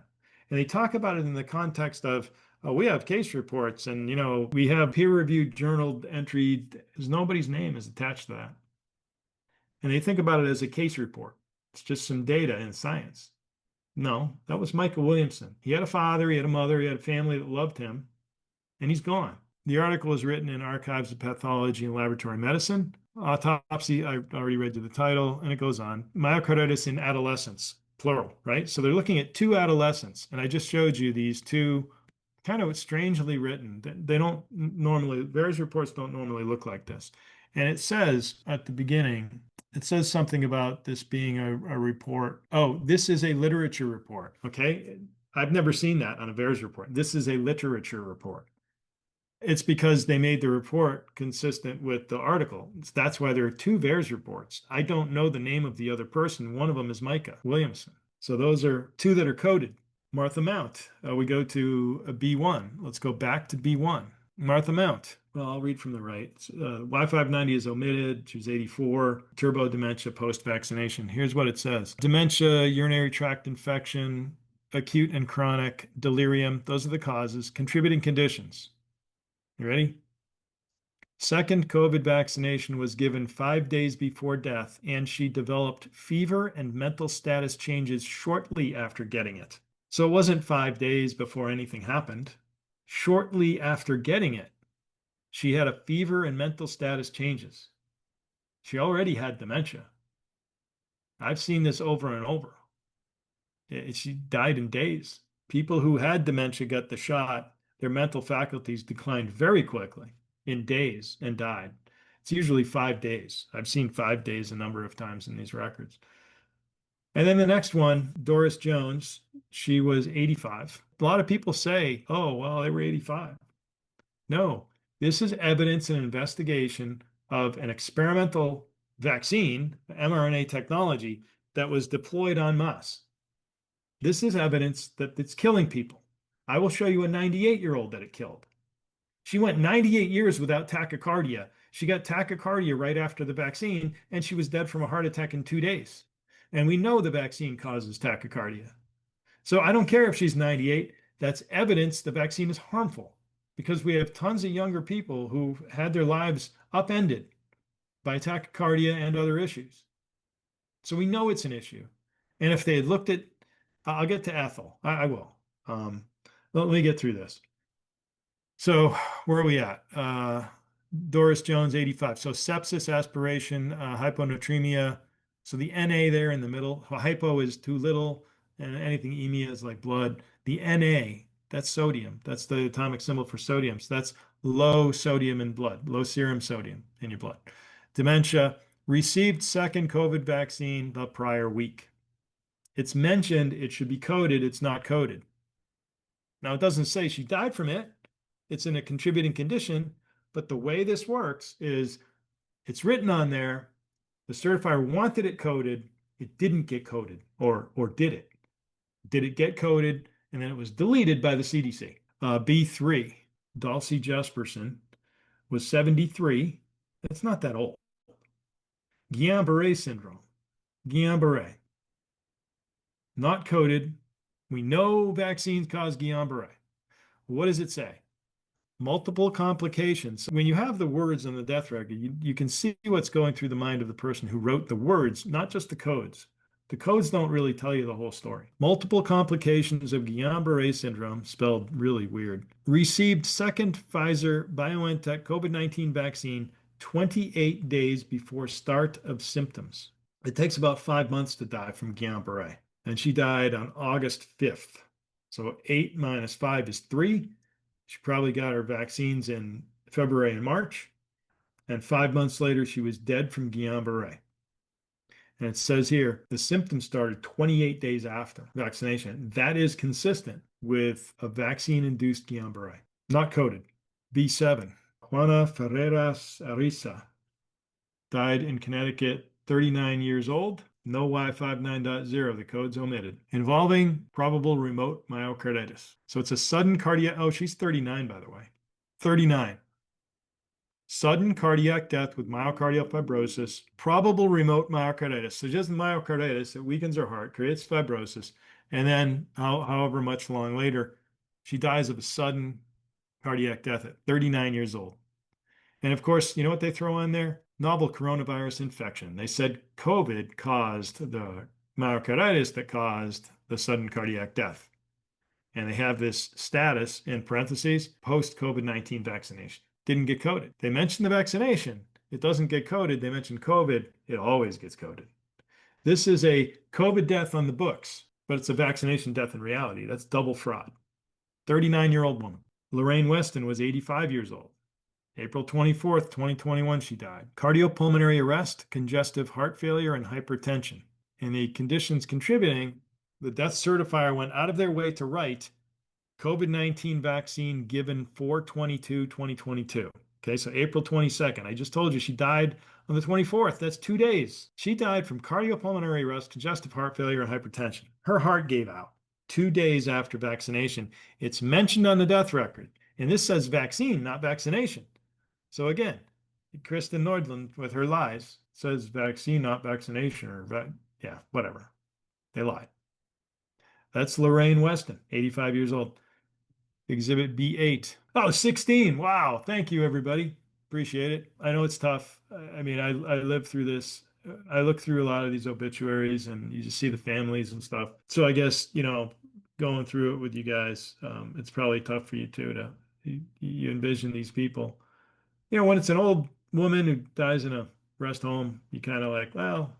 And they talk about it in the context of, we have case reports and, we have peer-reviewed journal entry. Nobody's name is attached to that. And they think about it as a case report. It's just some data in science. No, that was Michael Williamson. He had a father, he had a mother, he had a family that loved him, and he's gone. The article is written in Archives of Pathology and Laboratory Medicine. Autopsy, I already read you the title, and it goes on. Myocarditis in adolescents. Plural, right? So they're looking at two adolescents, and I just showed you these two kind of strangely written. They don't normally, VAERS reports don't normally look like this. And it says at the beginning, it says something about this being a report. Oh, this is a literature report, okay? I've never seen that on a VAERS report. This is a literature report. It's because they made the report consistent with the article. That's why there are two VAERS reports. I don't know the name of the other person. One of them is Micah Williamson. So those are two that are coded. Martha Mount. We go to B1. Let's go back to B1. Martha Mount. Well, I'll read from the right. Y590 is omitted. She was 84. Turbo dementia post-vaccination. Here's what it says. Dementia, urinary tract infection, acute and chronic, delirium. Those are the causes. Contributing conditions. You ready? Second COVID vaccination was given 5 days before death, and she developed fever and mental status changes shortly after getting it. So it wasn't 5 days before anything happened. Shortly after getting it, she had a fever and mental status changes. She already had dementia. I've seen this over and over. She died in days. People who had dementia got the shot. Their mental faculties declined very quickly in days and died. It's usually 5 days. I've seen 5 days a number of times in these records. And then the next one, Doris Jones, she was 85. A lot of people say, oh, well, they were 85. No, this is evidence and investigation of an experimental vaccine, mRNA technology, that was deployed en masse. This is evidence that it's killing people. I will show you a 98-year-old that it killed. She went 98 years without tachycardia. She got tachycardia right after the vaccine, and she was dead from a heart attack in 2 days. And we know the vaccine causes tachycardia. So I don't care if she's 98. That's evidence the vaccine is harmful because we have tons of younger people who had their lives upended by tachycardia and other issues. So we know it's an issue. And if they had looked at, I'll get to Ethel. I will. Let me get through this. So where are we at? Doris Jones, 85. So sepsis, aspiration, hyponatremia. So the Na there in the middle, hypo is too little, and anything emia is like blood. The Na, that's sodium. That's the atomic symbol for sodium. So that's low sodium in blood, low serum sodium in your blood. Dementia, received second COVID vaccine the prior week. It's mentioned it should be coded. It's not coded. Now, it doesn't say she died from it. It's in a contributing condition. But the way this works is it's written on there. The certifier wanted it coded. It didn't get coded. Or did it? Did it get coded? And then it was deleted by the CDC. B3, Dulcie Jesperson, was 73. That's not that old. Guillain-Barré syndrome. Guillain-Barré. Not coded. We know vaccines cause Guillain-Barré. What does it say? Multiple complications. When you have the words on the death record, you can see what's going through the mind of the person who wrote the words, not just the codes. The codes don't really tell you the whole story. Multiple complications of Guillain-Barré syndrome, spelled really weird. Received second Pfizer-BioNTech COVID-19 vaccine 28 days before start of symptoms. It takes about 5 months to die from Guillain-Barré, and she died on August 5th. So 8 minus 5 is 3. She probably got her vaccines in February and March, and 5 months later, she was dead from Guillain-Barré. And it says here the symptoms started 28 days after vaccination. That is consistent with a vaccine-induced Guillain-Barré. Not coded. B7. Juana Ferreras Ariza died in Connecticut, 39 years old. No Y59.0, the code's omitted. Involving probable remote myocarditis. So it's a sudden cardiac, oh, she's 39, by the way. 39. Sudden cardiac death with myocardial fibrosis, probable remote myocarditis. So just myocarditis, it weakens her heart, creates fibrosis, and then however much long later, she dies of a sudden cardiac death at 39 years old. And of course, you know what they throw on there? Novel coronavirus infection. They said COVID caused the myocarditis that caused the sudden cardiac death. And they have this status in parentheses, post-COVID-19 vaccination. Didn't get coded. They mentioned the vaccination. It doesn't get coded. They mentioned COVID. It always gets coded. This is a COVID death on the books, but it's a vaccination death in reality. That's double fraud. 39-year-old woman. Lorraine Weston was 85 years old. April 24th, 2021, she died. Cardiopulmonary arrest, congestive heart failure, and hypertension. And the conditions contributing, the death certifier went out of their way to write COVID-19 vaccine given 4/22/2022. Okay, so April 22nd. I just told you she died on the 24th. That's 2 days. She died from cardiopulmonary arrest, congestive heart failure, and hypertension. Her heart gave out 2 days after vaccination. It's mentioned on the death record. And this says vaccine, not vaccination. So again, Kristen Nordlund with her lies says vaccine, not vaccination, or yeah, whatever. They lied. That's Lorraine Weston, 85 years old. Exhibit B8. Oh, 16. Wow. Thank you, everybody. Appreciate it. I know it's tough. I mean, I lived through this. I look through a lot of these obituaries and you just see the families and stuff. So I guess, going through it with you guys, it's probably tough for you too you envision these people. When it's an old woman who dies in a rest home, you kind of like, well,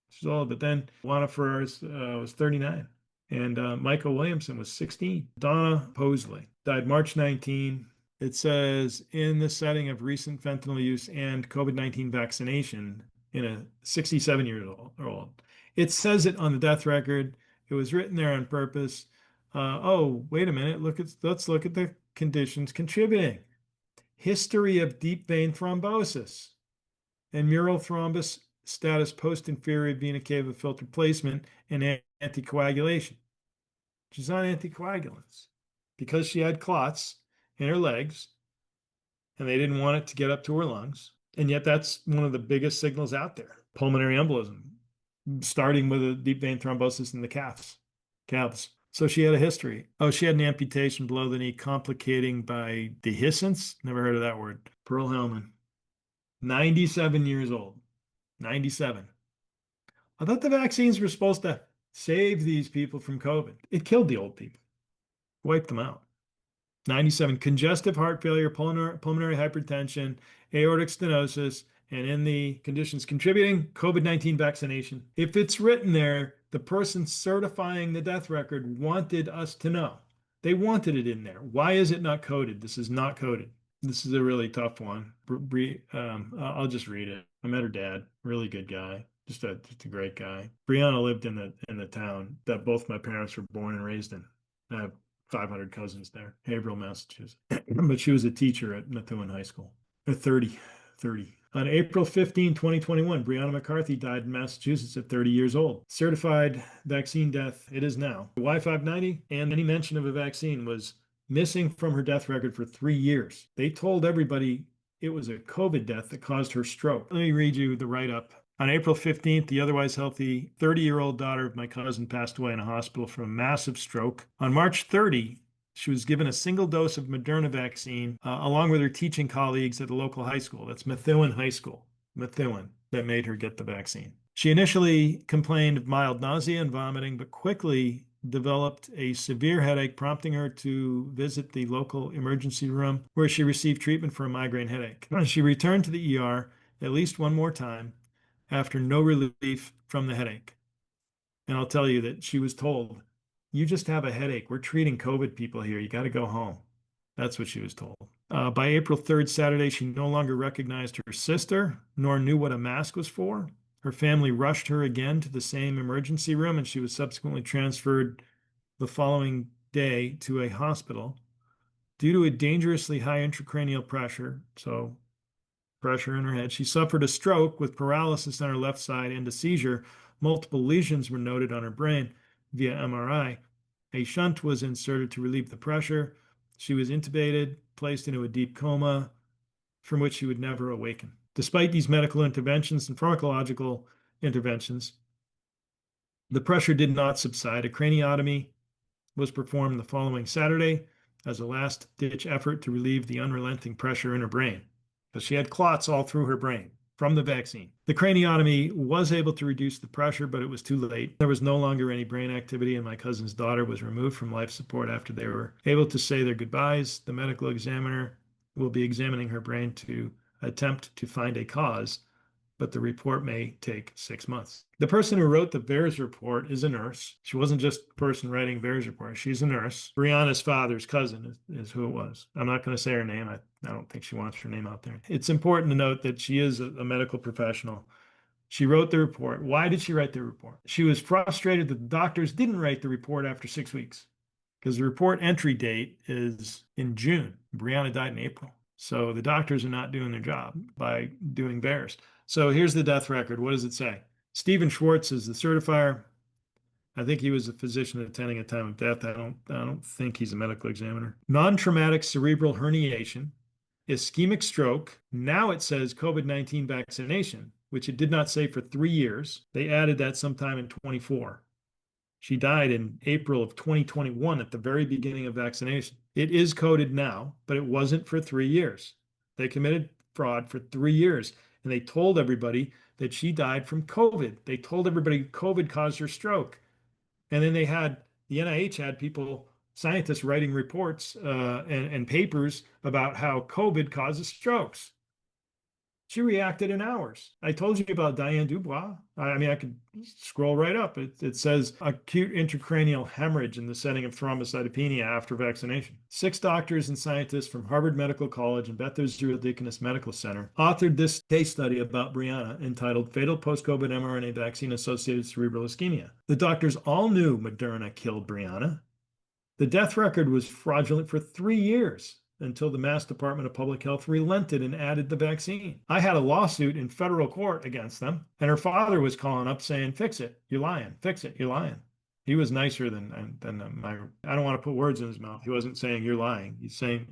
she's old. But then Juana Ferreras was 39. And Michael Williamson was 16. Donna Posley died March 19. It says, in the setting of recent fentanyl use and COVID-19 vaccination in a 67-year-old. It says it on the death record. It was written there on purpose. Oh, wait a minute. Let's look at the conditions contributing. History of deep vein thrombosis and mural thrombus status post-inferior vena cava filter placement and anticoagulation. She's on anticoagulants because she had clots in her legs and they didn't want it to get up to her lungs. And yet that's one of the biggest signals out there. Pulmonary embolism, starting with a deep vein thrombosis in the calves. So she had a history. Oh, she had an amputation below the knee complicating by dehiscence. Never heard of that word. Pearl Hellman, 97 years old. 97. I thought the vaccines were supposed to save these people from COVID. It killed the old people, wiped them out. 97, congestive heart failure, pulmonary hypertension, aortic stenosis, and in the conditions contributing, COVID-19 vaccination. If it's written there, the person certifying the death record wanted us to know. They wanted it in there. Why is it not coded? This is not coded. This is a really tough one. I'll just read it. I met her dad, really good guy, just a great guy. Brianna lived in the town that both my parents were born and raised in. I have 500 cousins there, Haverhill, Massachusetts. But she was a teacher at Methuen High School. 30. On April 15, 2021, Brianna McCarthy died in Massachusetts at 30 years old. Certified vaccine death, it is now. The Y590 and any mention of a vaccine was missing from her death record for 3 years. They told everybody it was a COVID death that caused her stroke. Let me read you the write-up. On April 15th, the otherwise healthy 30-year-old daughter of my cousin passed away in a hospital from a massive stroke. On March 30, she was given a single dose of Moderna vaccine along with her teaching colleagues at the local high school. That's Methuen High School, Methuen, that made her get the vaccine. She initially complained of mild nausea and vomiting, but quickly developed a severe headache, prompting her to visit the local emergency room where she received treatment for a migraine headache. She returned to the ER at least one more time after no relief from the headache. And I'll tell you that she was told, you just have a headache. We're treating COVID people here. You got to go home. That's what she was told. By April 3rd, Saturday, she no longer recognized her sister, nor knew what a mask was for. Her family rushed her again to the same emergency room, and she was subsequently transferred the following day to a hospital due to a dangerously high intracranial pressure. So pressure in her head. She suffered a stroke with paralysis on her left side and a seizure. Multiple lesions were noted on her brain via MRI. A shunt was inserted to relieve the pressure. She was intubated, placed into a deep coma from which she would never awaken. Despite these medical interventions and pharmacological interventions, the pressure did not subside. A craniotomy was performed the following Saturday as a last-ditch effort to relieve the unrelenting pressure in her brain, because she had clots all through her brain from the vaccine. The craniotomy was able to reduce the pressure, but it was too late. There was no longer any brain activity, and my cousin's daughter was removed from life support after they were able to say their goodbyes. The medical examiner will be examining her brain to attempt to find a cause, but the report may take 6 months. The person who wrote the VAERS report is a nurse. She wasn't just a person writing VAERS report. She's a nurse. Brianna's father's cousin is who it was. I'm not going to say her name. I don't think she wants her name out there. It's important to note that she is a medical professional. She wrote the report. Why did she write the report? She was frustrated that the doctors didn't write the report after 6 weeks, because the report entry date is in June. Brianna died in April. So the doctors are not doing their job by doing VAERS. So here's the death record. What does it say? Stephen Schwartz is the certifier. I think he was a physician attending at time of death. I don't think he's a medical examiner. Non-traumatic cerebral herniation, ischemic stroke. Now it says COVID-19 vaccination, which it did not say for 3 years. They added that sometime in 24. She died in April of 2021 at the very beginning of vaccination. It is coded now, but it wasn't for 3 years. They committed fraud for 3 years, and they told everybody that she died from COVID. They told everybody COVID caused her stroke. And then the NIH had people, scientists writing reports and papers about how COVID causes strokes. She reacted in hours. I told you about Diane Dubois. I mean, I could scroll right up. It says acute intracranial hemorrhage in the setting of thrombocytopenia after vaccination. 6 doctors and scientists from Harvard Medical College and Beth Israel Deaconess Medical Center authored this case study about Brianna entitled Fatal Post-COVID mRNA Vaccine-Associated Cerebral Ischemia. The doctors all knew Moderna killed Brianna. The death record was fraudulent for 3 years, until the Mass Department of Public Health relented and added the vaccine. I had a lawsuit in federal court against them, and her father was calling up saying, fix it, you're lying, fix it, you're lying. He was nicer than my, I don't want to put words in his mouth. He wasn't saying you're lying. He's saying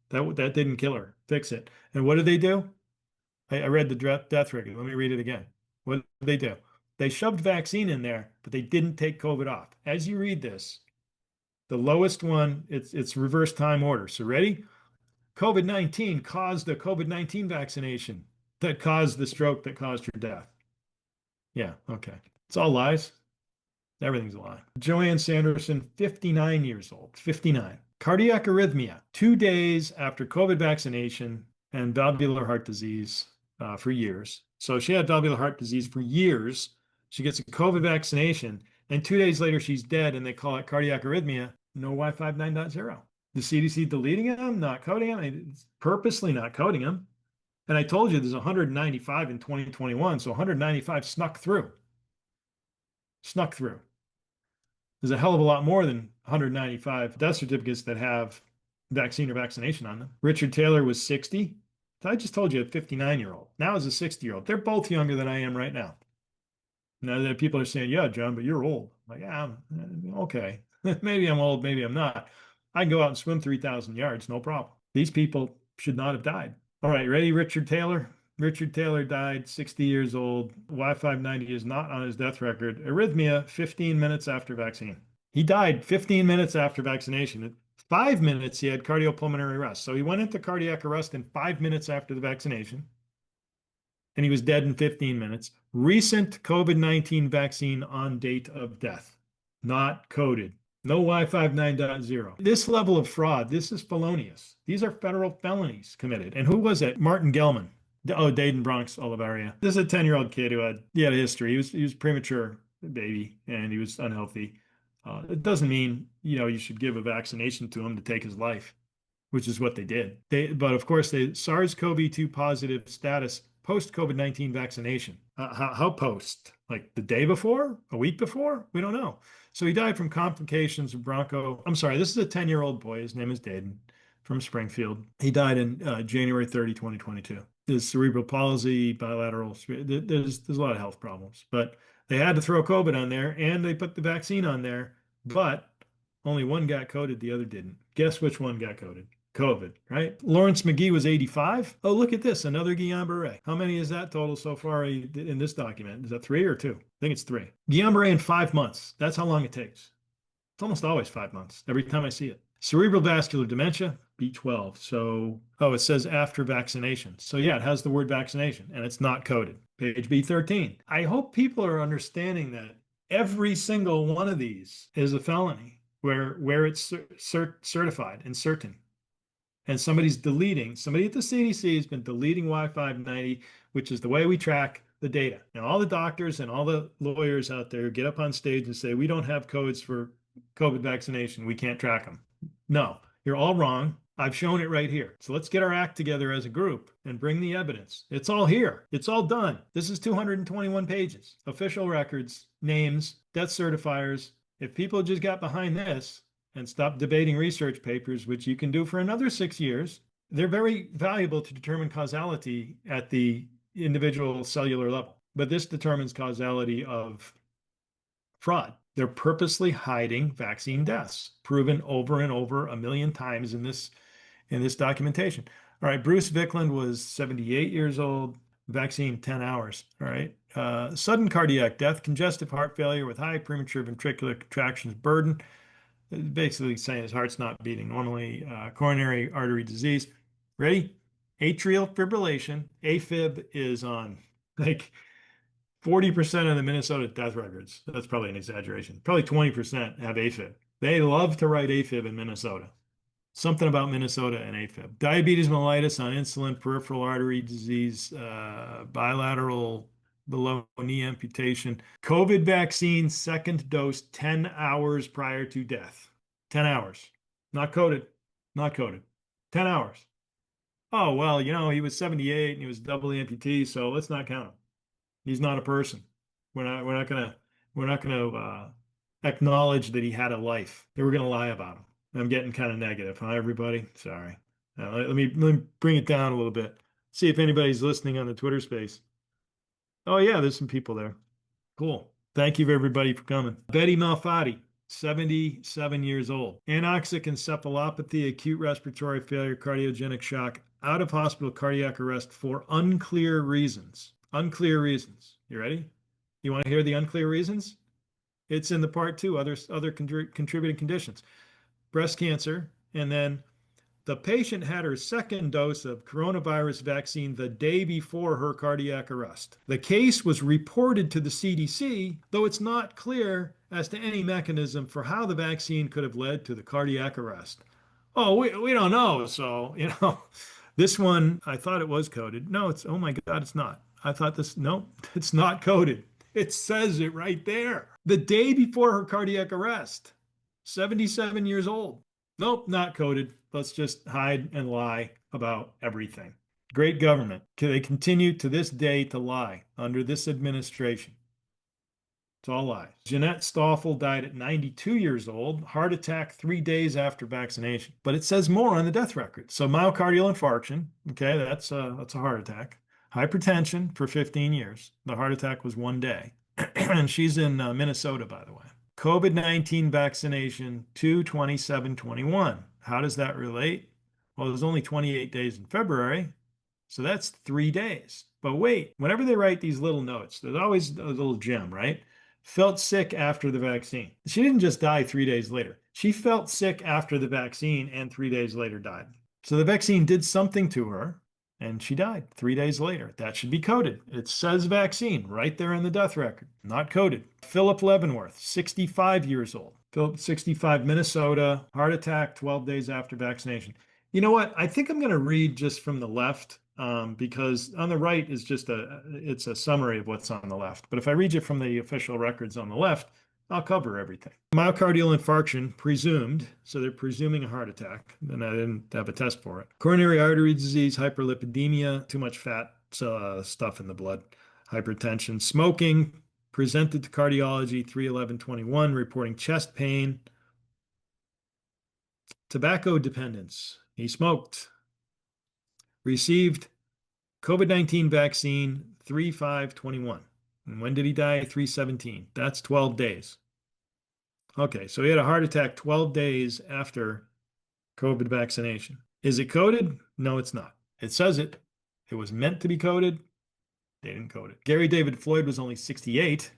that didn't kill her, fix it. And what did they do? I read the death record. Let me read it again. What did they do? They shoved vaccine in there, but they didn't take COVID off. As you read this, the lowest one, it's reverse time order. So ready? COVID-19 caused the COVID-19 vaccination that caused the stroke that caused your death. Yeah, okay. It's all lies. Everything's a lie. Joanne Sanderson, 59 years old, 59. Cardiac arrhythmia, 2 days after COVID vaccination and valvular heart disease for years. So she had valvular heart disease for years. She gets a COVID vaccination, and 2 days later, she's dead, and they call it cardiac arrhythmia, no Y5 9.0. The CDC deleting them, not coding them, it's purposely not coding them. And I told you there's 195 in 2021, so 195 snuck through. Snuck through. There's a hell of a lot more than 195 death certificates that have vaccine or vaccination on them. Richard Taylor was 60. I just told you a 59-year-old. Now is a 60-year-old. They're both younger than I am right now. Now that people are saying, yeah, John, but you're old. I'm like, yeah, okay. Maybe I'm old, maybe I'm not. I can go out and swim 3,000 yards, no problem. These people should not have died. All right, ready? Richard Taylor. Richard Taylor died 60 years old. Y590 is not on his death record. Arrhythmia, 15 minutes after vaccine. He died 15 minutes after vaccination. At 5 minutes, he had cardiopulmonary arrest. So he went into cardiac arrest in 5 minutes after the vaccination, and he was dead in 15 minutes. Recent COVID-19 vaccine on date of death, not coded. No Wi-Fi 9.0. This level of fraud, this is felonious. These are federal felonies committed. And who was it? Martin Gelman. Oh, Dayton, Bronx, Olivaria. This is a 10-year-old kid who had a history. He was premature baby and he was unhealthy. It doesn't mean, you should give a vaccination to him to take his life, which is what they did. But of course, the SARS-CoV-2 positive status post COVID-19 vaccination. How post? Like the day before? A week before? We don't know. So he died from complications of I'm sorry, this is a 10-year-old boy. His name is Dayton from Springfield. He died in January 30, 2022. There's cerebral palsy, bilateral, there's a lot of health problems. But they had to throw COVID on there and they put the vaccine on there, but only one got coded, the other didn't. Guess which one got coded? COVID, right? Lawrence McGee was 85. Oh, look at this, another Guillain-Barré. How many is that total so far in this document? Is that 3 or 2? I think it's 3. Guillain-Barré in 5 months. That's how long it takes. It's almost always 5 months, every time I see it. Cerebral vascular dementia, B12. So, it says after vaccination. So yeah, it has the word vaccination and it's not coded. Page B13. I hope people are understanding that every single one of these is a felony where it's certified and certain. And somebody at the CDC has been deleting Y590, which is the way we track the data. And all the doctors and all the lawyers out there get up on stage and say, we don't have codes for COVID vaccination. We can't track them. No, you're all wrong. I've shown it right here. So let's get our act together as a group and bring the evidence. It's all here. It's all done. This is 221 pages. Official records, names, death certifiers. If people just got behind this, and stop debating research papers, which you can do for another 6 years. They're very valuable to determine causality at the individual cellular level. But this determines causality of fraud. They're purposely hiding vaccine deaths, proven over and over a million times in this documentation. All right, Bruce Vickland was 78 years old, vaccine 10 hours. All right, sudden cardiac death, congestive heart failure with high premature ventricular contractions burden. Basically saying his heart's not beating normally, coronary artery disease. Ready? Atrial fibrillation. AFib is on like 40% of the Minnesota death records. That's probably an exaggeration. Probably 20% have AFib. They love to write AFib in Minnesota. Something about Minnesota and AFib. Diabetes mellitus on insulin, peripheral artery disease, bilateral below knee amputation. COVID vaccine, second dose 10 hours prior to death. 10 hours. Not coded. Not coded. 10 hours. Oh, well, he was 78 and he was double amputee, so let's not count him. He's not a person. We're not gonna acknowledge that he had a life. They were gonna lie about him. I'm getting kind of negative, huh, everybody? Sorry. Let me bring it down a little bit. See if anybody's listening on the Twitter space. Oh, yeah, there's some people there. Cool. Thank you, everybody, for coming. Betty Malfatti, 77 years old. Anoxic encephalopathy, acute respiratory failure, cardiogenic shock, out of hospital cardiac arrest for unclear reasons. Unclear reasons. You ready? You want to hear the unclear reasons? It's in the part 2, other contributing conditions. Breast cancer, and then the patient had her second dose of coronavirus vaccine the day before her cardiac arrest. The case was reported to the CDC, though it's not clear as to any mechanism for how the vaccine could have led to the cardiac arrest. Oh, we don't know. So, this one, I thought it was coded. No, oh my God, it's not. I thought no, it's not coded. It says it right there. The day before her cardiac arrest, 77 years old. Nope, not coded. Let's just hide and lie about everything. Great government. They continue to this day to lie under this administration. It's all lies. Jeanette Stoffel died at 92 years old, heart attack 3 days after vaccination. But it says more on the death record. So myocardial infarction, okay, that's a heart attack. Hypertension for 15 years. The heart attack was 1 day. And she's in Minnesota, by the way. COVID-19 vaccination 2/27/21. How does that relate? Well, there's only 28 days in February, so that's 3 days. But wait, whenever they write these little notes, there's always a little gem, right? Felt sick after the vaccine. She didn't just die 3 days later. She felt sick after the vaccine and 3 days later died. So the vaccine did something to her. and she died 3 days later. That should be coded. It says vaccine right there in the death record, not coded. Philip Leavenworth, 65 years old. Philip, 65, Minnesota, heart attack 12 days after vaccination. You know what? I think I'm going to read just from the left because on the right is just it's a summary of what's on the left. But if I read you from the official records on the left, I'll cover everything. Myocardial infarction presumed, so they're presuming a heart attack, and I didn't have a test for it. Coronary artery disease, hyperlipidemia, too much fat stuff in the blood, hypertension, smoking, presented to cardiology 3/11/21, reporting chest pain, tobacco dependence. He smoked. Received COVID-19 vaccine 3/5/21. And when did he die? 3/17. That's 12 days. Okay, so he had a heart attack 12 days after COVID vaccination. Is it coded? No, it's not. It says it. It was meant to be coded. They didn't code it. Gary David Floyd was only 68.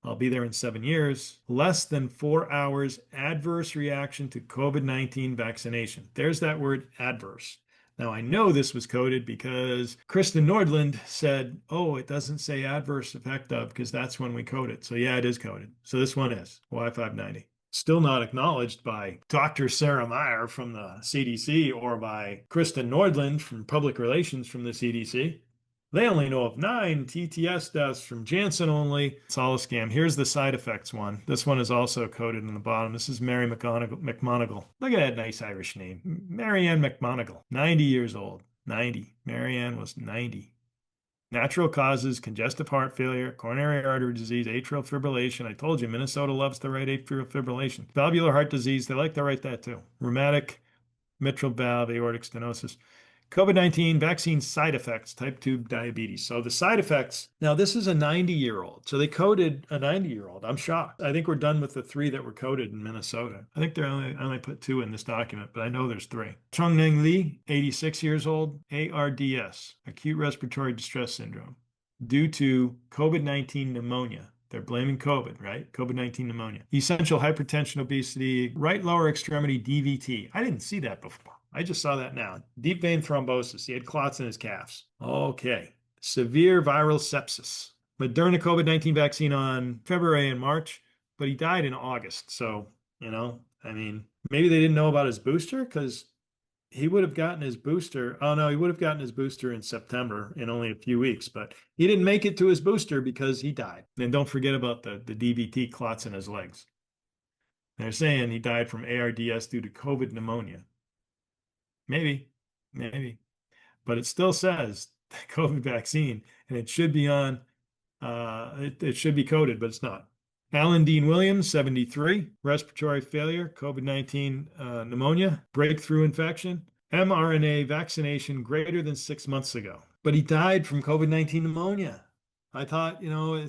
I'll be there in 7 years. Less than 4 hours adverse reaction to COVID-19 vaccination. There's that word adverse. Now, I know this was coded because Kristen Nordland said, oh, it doesn't say adverse effect of because that's when we code it. So yeah, it is coded. So this one is Y590. Still not acknowledged by Dr. Sarah Meyer from the CDC or by Kristen Nordland from Public Relations from the CDC. They only know of 9 TTS deaths from Janssen only. It's all a scam. Here's the side effects one. This one is also coded in the bottom. This is Mary McMonigal. Look at that nice Irish name. Marianne McMonigal, 90 years old. 90. Marianne was 90. Natural causes, congestive heart failure, coronary artery disease, atrial fibrillation. I told you, Minnesota loves to write atrial fibrillation. Valvular heart disease, they like to write that too. Rheumatic mitral valve, aortic stenosis. COVID-19 vaccine side effects, type 2 diabetes. So the side effects, now this is a 90-year-old. So they coded a 90-year-old. I'm shocked. I think we're done with the 3 that were coded in Minnesota. I think they only put 2 in this document, but I know there's 3. Chung-Neng Lee, 86 years old, ARDS, acute respiratory distress syndrome, due to COVID-19 pneumonia. They're blaming COVID, right? COVID-19 pneumonia. Essential hypertension, obesity, right lower extremity DVT. I didn't see that before. I just saw that now. Deep vein thrombosis. He had clots in his calves. Okay. Severe viral sepsis. Moderna COVID-19 vaccine on February and March, but he died in August. So, maybe they didn't know about his booster because he would have gotten his booster. Oh, no, he would have gotten his booster in September in only a few weeks, but he didn't make it to his booster because he died. And don't forget about the DVT clots in his legs. They're saying he died from ARDS due to COVID pneumonia. Maybe, but it still says the COVID vaccine, and it should be on, it should be coded, but it's not. Alan Dean Williams, 73, respiratory failure, COVID-19 pneumonia, breakthrough infection, mRNA vaccination greater than 6 months ago. But he died from COVID-19 pneumonia. I thought, I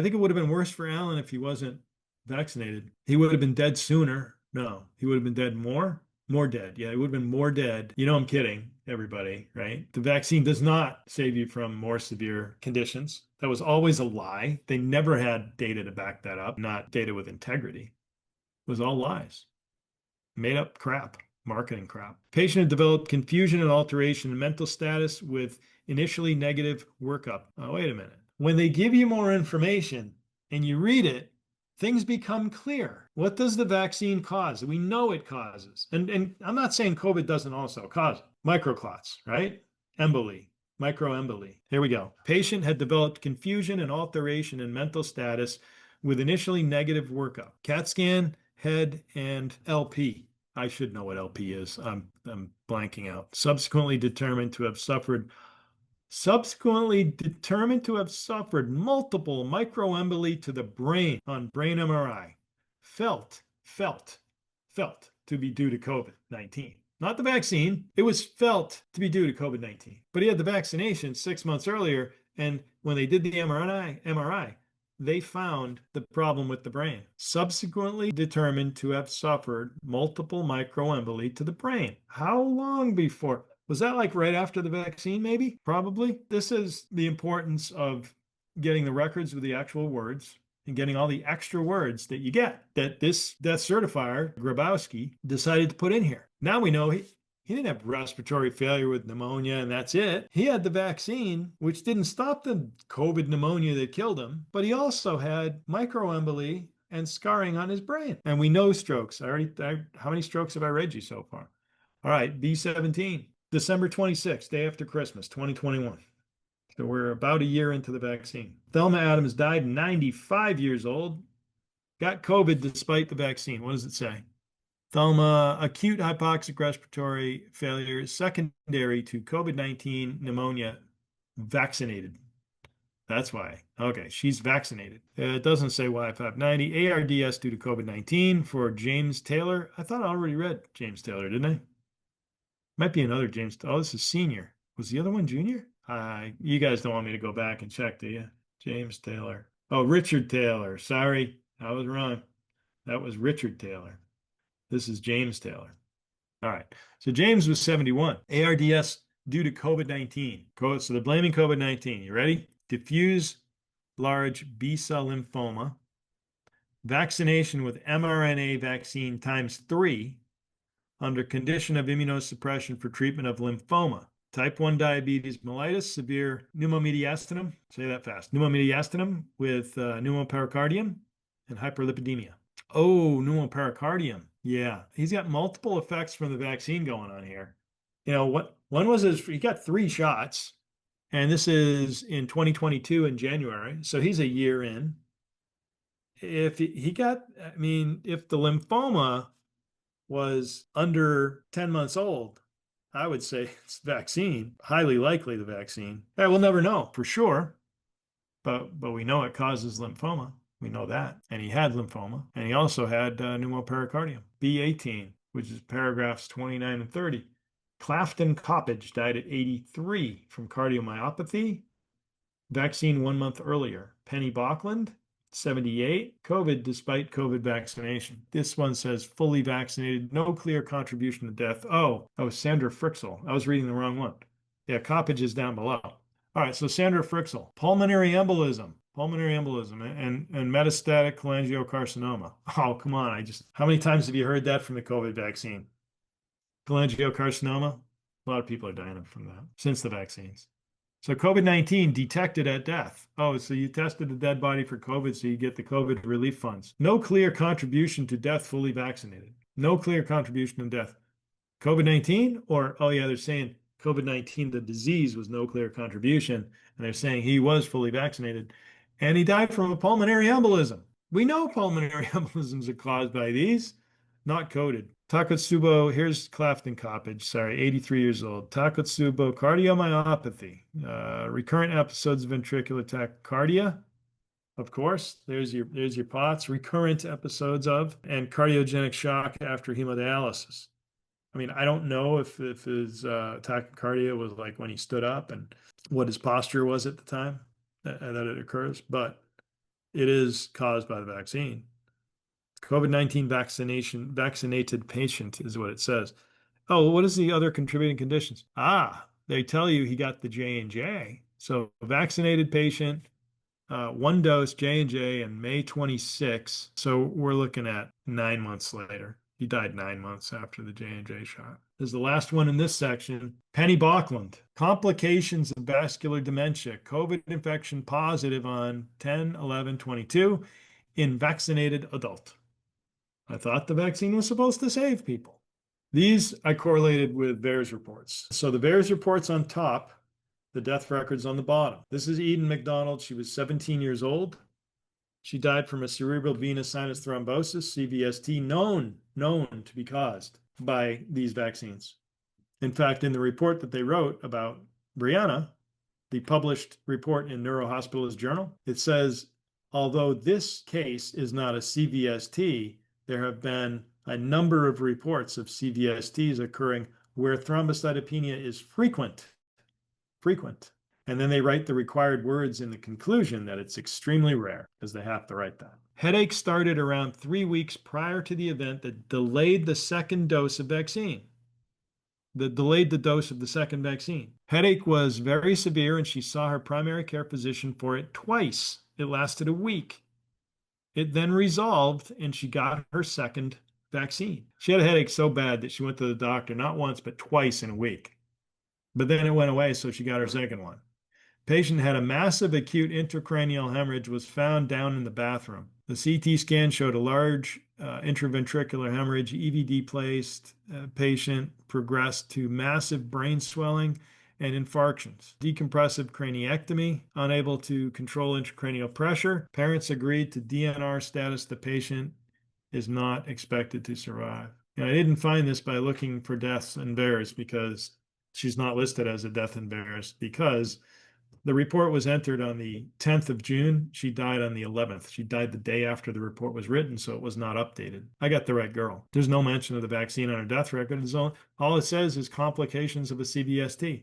think it would have been worse for Alan if he wasn't vaccinated. He would have been dead sooner. No, he would have been dead more dead. Yeah, he would have been more dead. I'm kidding, everybody, right? The vaccine does not save you from more severe conditions. That was always a lie. They never had data to back that up, not data with integrity. It was all lies. Made up crap, marketing crap. Patient had developed confusion and alteration in mental status with initially negative workup. Oh, wait a minute. When they give you more information and you read it, things become clear. What does the vaccine cause? We know it causes. And I'm not saying COVID doesn't also cause it. Microclots, right? Emboli, microemboli. Here we go. Patient had developed confusion and alteration in mental status with initially negative workup. CAT scan, head, and LP. I should know what LP is. I'm blanking out. Subsequently determined to have suffered multiple microemboli to the brain on brain MRI. Felt to be due to COVID-19. Not the vaccine. It was felt to be due to COVID-19. But he had the vaccination 6 months earlier, and when they did the MRI, they found the problem with the brain. Subsequently determined to have suffered multiple microemboli to the brain. How long before? Was that like right after the vaccine, maybe? Probably. This is the importance of getting the records with the actual words and getting all the extra words that you get that this death certifier, Grabowski, decided to put in here. Now we know He didn't have respiratory failure with pneumonia and that's it. He had the vaccine, which didn't stop the COVID pneumonia that killed him, but he also had microemboli and scarring on his brain. And we know strokes. How many strokes have I read you so far? All right, B17, December 26th, day after Christmas, 2021. So we're about a year into the vaccine. Thelma Adams died 95 years old, got COVID despite the vaccine. What does it say? Thelma, acute hypoxic respiratory failure secondary to COVID-19 pneumonia, vaccinated. That's why. Okay, she's vaccinated. It doesn't say why 590. ARDS due to COVID-19 for James Taylor. I thought I already read James Taylor, didn't I? Might be another James. Oh, this is senior. Was the other one junior? You guys don't want me to go back and check, do you? James Taylor. Oh, Richard Taylor. Sorry, I was wrong. That was Richard Taylor. This is James Taylor. All right. So James was 71. ARDS due to COVID-19. So they're blaming COVID-19. You ready? Diffuse large B-cell lymphoma. Vaccination with mRNA vaccine ×3 under condition of immunosuppression for treatment of lymphoma. Type 1 diabetes mellitus, severe pneumomediastinum. Say that fast. Pneumomediastinum with pneumopericardium and hyperlipidemia. Oh, pneumopericardium. Yeah, he's got multiple effects from the vaccine going on here. You know, one was he got 3 shots, and this is in 2022 in January, so he's a year in. If if the lymphoma was under 10 months old, I would say it's vaccine, highly likely the vaccine. We'll never know for sure, but we know it causes lymphoma. We know that. And he had lymphoma. And he also had pneumopericardium. B18, which is paragraphs 29 and 30. Clafton Coppage died at 83 from cardiomyopathy. Vaccine 1 month earlier. Penny Bachland, 78. COVID despite COVID vaccination. This one says fully vaccinated, no clear contribution to death. Oh, Sandra Frixell. I was reading the wrong one. Yeah, Coppage is down below. All right, so Sandra Frixell, pulmonary embolism and metastatic cholangiocarcinoma. Oh, come on. How many times have you heard that from the COVID vaccine? Cholangiocarcinoma? A lot of people are dying from that since the vaccines. So COVID-19 detected at death. Oh, so you tested the dead body for COVID, so you get the COVID relief funds. No clear contribution to death fully vaccinated. No clear contribution to death. COVID-19 or, oh yeah, they're saying COVID-19, the disease was no clear contribution, and they're saying he was fully vaccinated, and he died from a pulmonary embolism. We know pulmonary embolisms are caused by these, not coded. Takotsubo, here's Clafton Coppage, sorry, 83 years old. Takotsubo cardiomyopathy, recurrent episodes of ventricular tachycardia, of course. There's your POTS, recurrent episodes of, and cardiogenic shock after hemodialysis. I mean, I don't know if his tachycardia was like when he stood up and what his posture was at the time that it occurs, but it is caused by the vaccine. COVID-19 vaccinated patient is what it says. Oh, what is the other contributing conditions? They tell you he got the J&J. So vaccinated patient, 1 dose J&J in May 26. So we're looking at 9 months later. He died 9 months after the J&J shot. This is the last one in this section. Penny Bachland, complications of vascular dementia, COVID infection positive on 10/11/22 in vaccinated adult. I thought the vaccine was supposed to save people. These I correlated with VAERS reports. So the VAERS reports on top, the death records on the bottom. This is Eden McDonald. She was 17 years old. She died from a cerebral venous sinus thrombosis, CVST, known to be caused by these vaccines. In fact, in the report that they wrote about Brianna, the published report in Neurohospitalist Journal, it says, although this case is not a CVST, there have been a number of reports of CVSTs occurring where thrombocytopenia is frequent. And then they write the required words in the conclusion that it's extremely rare, because they have to write that. Headache started around 3 weeks prior to the event that delayed the second dose of vaccine. That delayed the dose of the second vaccine. Headache was very severe, and she saw her primary care physician for it twice. It lasted a week. It then resolved, and she got her second vaccine. She had a headache so bad that she went to the doctor not once, but twice in a week. But then it went away, so she got her second one. Patient had a massive acute intracranial hemorrhage, was found down in the bathroom. The CT scan showed a large intraventricular hemorrhage, EVD placed. Patient progressed to massive brain swelling and infarctions. Decompressive craniectomy, unable to control intracranial pressure. Parents agreed to DNR status. The patient is not expected to survive. And I didn't find this by looking for deaths in VAERS because she's not listed as a death in VAERS because the report was entered on the 10th of June. She died on the 11th. She died the day after the report was written, so it was not updated. I got the right girl. There's no mention of the vaccine on her death record. All it says is complications of a CVST.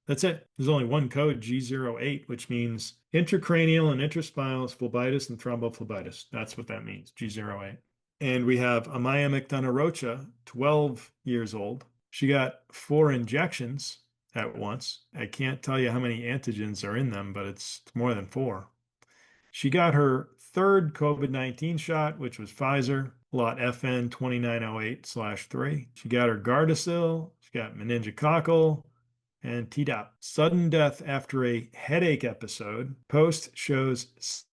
That's it. There's only one code, G08, which means intracranial and intraspinal phlebitis and thrombophlebitis. That's what that means, G08. And we have Amaya McDonough Rocha, 12 years old. She got 4 injections at once. I can't tell you how many antigens are in them, but it's more than 4. She got her third COVID-19 shot, which was Pfizer, lot FN 2908/3. She got her Gardasil, she got meningococcal, and Tdap. Sudden death after a headache episode. Post shows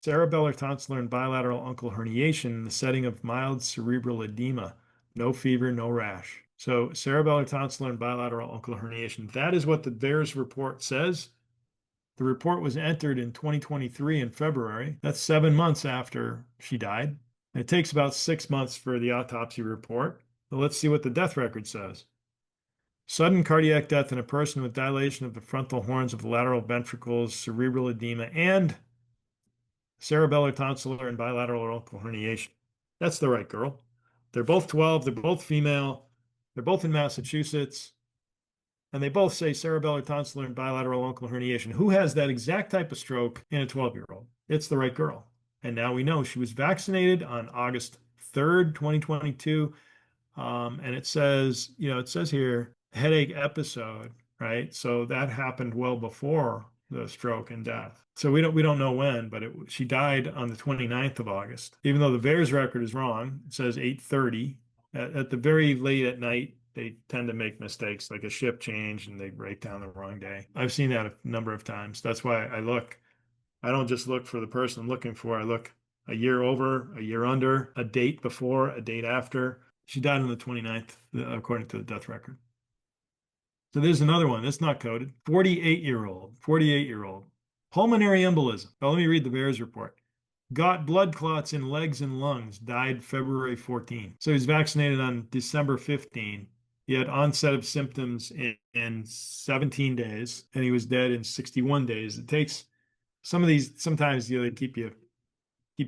cerebellar tonsillar and bilateral uncal herniation in the setting of mild cerebral edema. No fever, no rash. So cerebellar tonsillar and bilateral uncal herniation. That is what the VAERS report says. The report was entered in 2023 in February. That's 7 months after she died. And it takes about 6 months for the autopsy report. So let's see what the death record says. Sudden cardiac death in a person with dilation of the frontal horns of the lateral ventricles, cerebral edema, and cerebellar tonsillar and bilateral uncal herniation. That's the right girl. They're both 12. They're both female. They're both in Massachusetts. And they both say cerebellar tonsillar and bilateral uncal herniation. Who has that exact type of stroke in a 12-year-old? It's the right girl. And now we know she was vaccinated on August 3rd, 2022. And it says here, headache episode, right? So that happened well before the stroke and death. So we don't know when, but she died on the 29th of August. Even though the VAERS record is wrong, it says 8:30. At the very late at night, they tend to make mistakes, like a shift change, and they write down the wrong day. I've seen that a number of times. That's why I look. I don't just look for the person I'm looking for. I look a year over, a year under, a date before, a date after. She died on the 29th, according to the death record. So there's another one. That's not coded. 48-year-old. Pulmonary embolism. Oh, let me read the VAERS report. Got blood clots in legs and lungs. Died February 14. So he was vaccinated on December 15. He had onset of symptoms in 17 days, and he was dead in 61 days. It takes some of these. Sometimes they keep you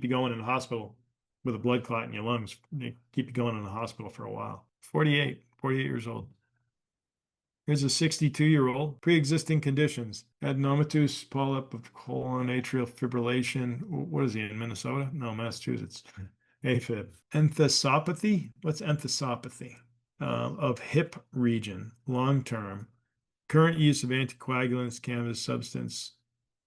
going in the hospital with a blood clot in your lungs. They keep you going in the hospital for a while. 48 years old. Here's a 62-year-old, pre-existing conditions, adenomatous polyp of colon, atrial fibrillation. What is he, in Minnesota? No, Massachusetts. AFib. Enthesopathy? What's enthesopathy? Of hip region, long-term. Current use of anticoagulants, cannabis substance.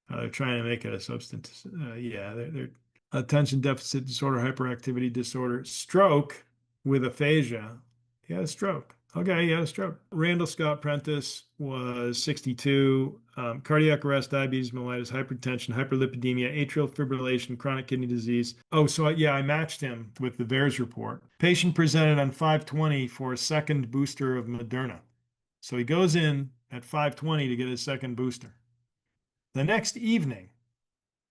They're trying to make it a substance. They're attention deficit disorder, hyperactivity disorder, stroke with aphasia. He had a stroke. Okay, he had a stroke. Randall Scott Prentice was 62. Cardiac arrest, diabetes mellitus, hypertension, hyperlipidemia, atrial fibrillation, chronic kidney disease. Oh, so I matched him with the VAERS report. Patient presented on 5/20 for a second booster of Moderna. So he goes in at 5/20 to get his second booster. The next evening,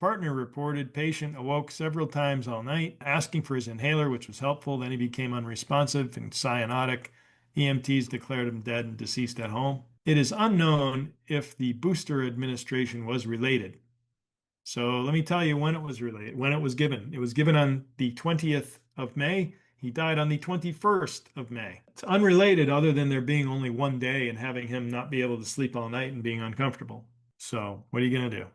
partner reported patient awoke several times all night, asking for his inhaler, which was helpful. Then he became unresponsive and cyanotic. EMTs declared him dead and deceased at home. It is unknown if the booster administration was related. So let me tell you when it was related, when it was given. It was given on the 20th of May. He died on the 21st of May. It's unrelated other than there being only one day and having him not be able to sleep all night and being uncomfortable. So what are you going to do?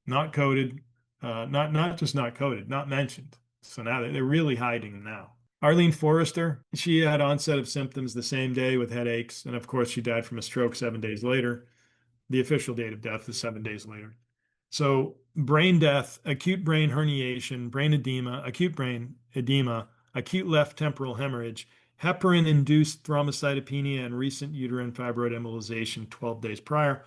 Not coded, not just not coded, not mentioned. So now they're really hiding him now. Arlene Forrester, she had onset of symptoms the same day with headaches. And of course, she died from a stroke 7 days later. The official date of death is 7 days later. So brain death, acute brain herniation, brain edema, acute brain edema, acute left temporal hemorrhage, heparin-induced thrombocytopenia, and recent uterine fibroid embolization 12 days prior.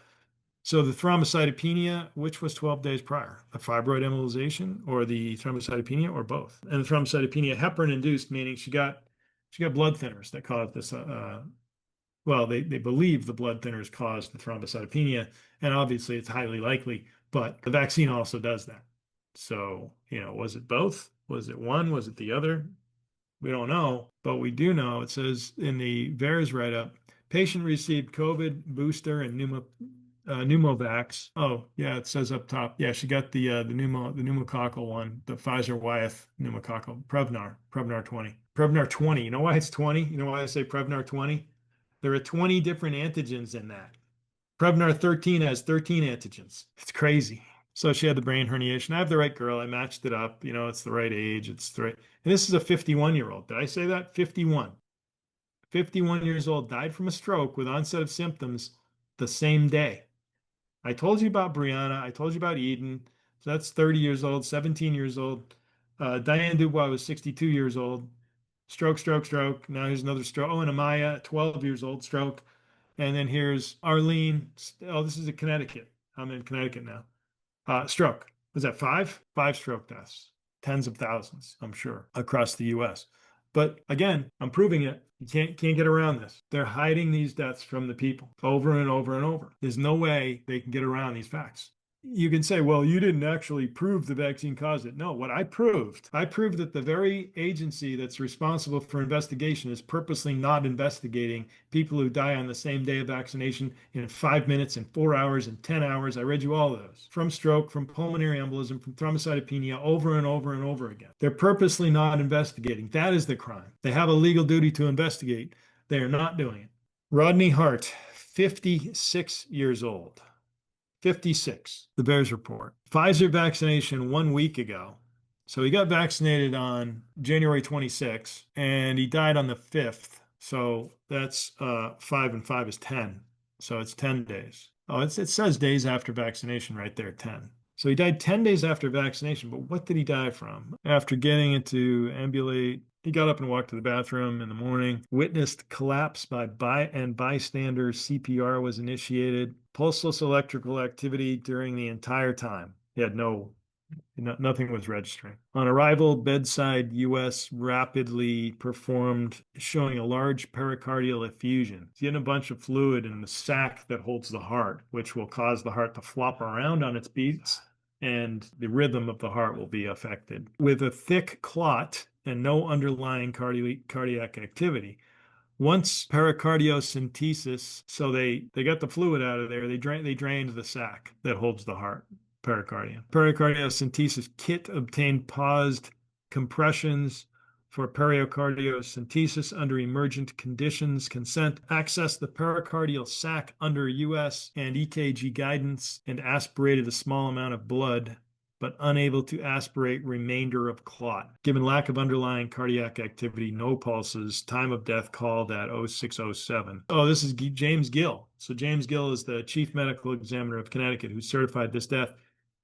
So the thrombocytopenia, which was 12 days prior, the fibroid embolization or the thrombocytopenia or both? And the thrombocytopenia, heparin-induced, meaning she got blood thinners that caused this. Well, they believe the blood thinners caused the thrombocytopenia, and obviously it's highly likely, but the vaccine also does that. So, was it both? Was it one? Was it the other? We don't know, but we do know it says in the VAERS write-up, patient received COVID booster and pneumovax. Oh, yeah, it says up top. Yeah, she got the pneumococcal one, the Pfizer Wyeth pneumococcal, Prevnar 20. Prevnar 20. You know why it's 20? You know why I say Prevnar 20? There are 20 different antigens in that. Prevnar 13 has 13 antigens. It's crazy. So she had the brain herniation. I have the right girl. I matched it up. It's the right age. It's the right. And this is a 51-year-old. Did I say that? 51. 51 years old, died from a stroke with onset of symptoms the same day. I told you about Brianna. I told you about Eden. So that's 30 years old, 17 years old. Diane Dubois was 62 years old. Stroke, stroke, stroke. Now here's another stroke. Oh, and Amaya, 12 years old, stroke. And then here's Arlene. Oh, this is in Connecticut. I'm in Connecticut now. Stroke. Was that five? Five stroke deaths. Tens of thousands, I'm sure, across the US. But again, I'm proving it. You can't get around this. They're hiding these deaths from the people over and over and over. There's no way they can get around these facts. You can say, well, you didn't actually prove the vaccine caused it. No, what I proved that the very agency that's responsible for investigation is purposely not investigating people who die on the same day of vaccination in 5 minutes and 4 hours and 10 hours. I read you all of those. From stroke, from pulmonary embolism, from thrombocytopenia, over and over and over again. They're purposely not investigating. That is the crime. They have a legal duty to investigate. They are not doing it. Rodney Hart, 56 years old. 56, the VAERS report. Pfizer vaccination 1 week ago. So he got vaccinated on January 26th, and he died on the 5th. So that's 5 and 5 is 10. So it's 10 days. Oh, it says days after vaccination right there, 10. So he died 10 days after vaccination, but what did he die from? After getting into ambulate, he got up and walked to the bathroom in the morning, witnessed collapse by bystanders, CPR was initiated, pulseless electrical activity during the entire time. He had nothing was registering. On arrival, bedside US rapidly performed, showing a large pericardial effusion. He's getting a bunch of fluid in the sac that holds the heart, which will cause the heart to flop around on its beats, and the rhythm of the heart will be affected. With a thick clot and no underlying cardiac activity. Once pericardiocentesis, so they got the fluid out of there, they drained the sac that holds the heart, pericardium. Pericardiocentesis kit obtained paused compressions for pericardiocentesis under emergent conditions. Consent accessed the pericardial sac under US and EKG guidance and aspirated a small amount of blood, but unable to aspirate remainder of clot. Given lack of underlying cardiac activity, no pulses, time of death called at 0607. Oh, this is James Gill. So James Gill is the chief medical examiner of Connecticut who certified this death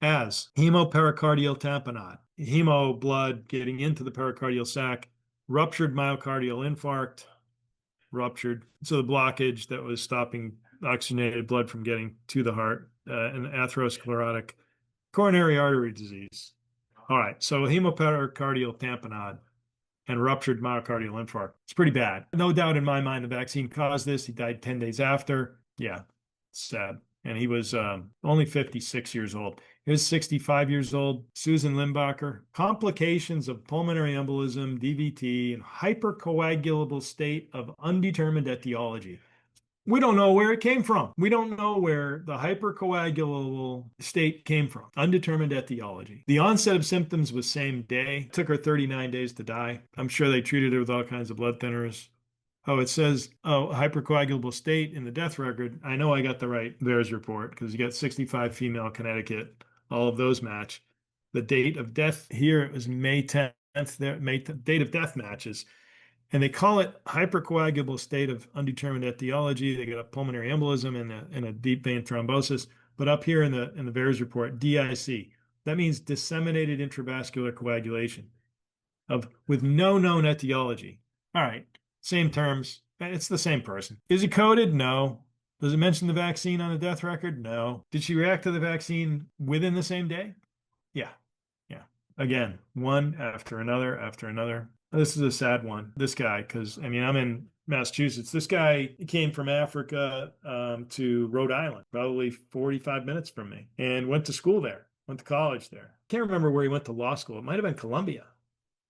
as hemopericardial tamponade. Hemo, blood getting into the pericardial sac, ruptured myocardial infarct, ruptured. So the blockage that was stopping oxygenated blood from getting to the heart, and atherosclerotic coronary artery disease. All right, so hemopericardial tamponade and ruptured myocardial infarct. It's pretty bad. No doubt in my mind the vaccine caused this. He died 10 days after. Yeah, it's sad. And he was only 56 years old. He was 65 years old. Susan Limbacher. Complications of pulmonary embolism, DVT, and hypercoagulable state of undetermined etiology. We don't know where it came from. We don't know where the hypercoagulable state came from. Undetermined etiology. The onset of symptoms was same day. It took her 39 days to die. I'm sure they treated her with all kinds of blood thinners. Oh, it says, hypercoagulable state in the death record. I know I got the right VAERS report because you got 65 female Connecticut. All of those match. The date of death here is May 10th. Date of death matches. And they call it hypercoagulable state of undetermined etiology. They got a pulmonary embolism and a deep vein thrombosis. But up here in the VAERS report, DIC, that means disseminated intravascular coagulation. with no known etiology. All right, same terms. It's the same person. Is it coded? No. Does it mention the vaccine on the death record? No. Did she react to the vaccine within the same day? Yeah. Yeah. Again, one after another after another. This is a sad one. This guy, because I mean, I'm in Massachusetts. This guy came from Africa to Rhode Island, probably 45 minutes from me, and went to school there, went to college there. Can't remember where he went to law school. It might have been Columbia.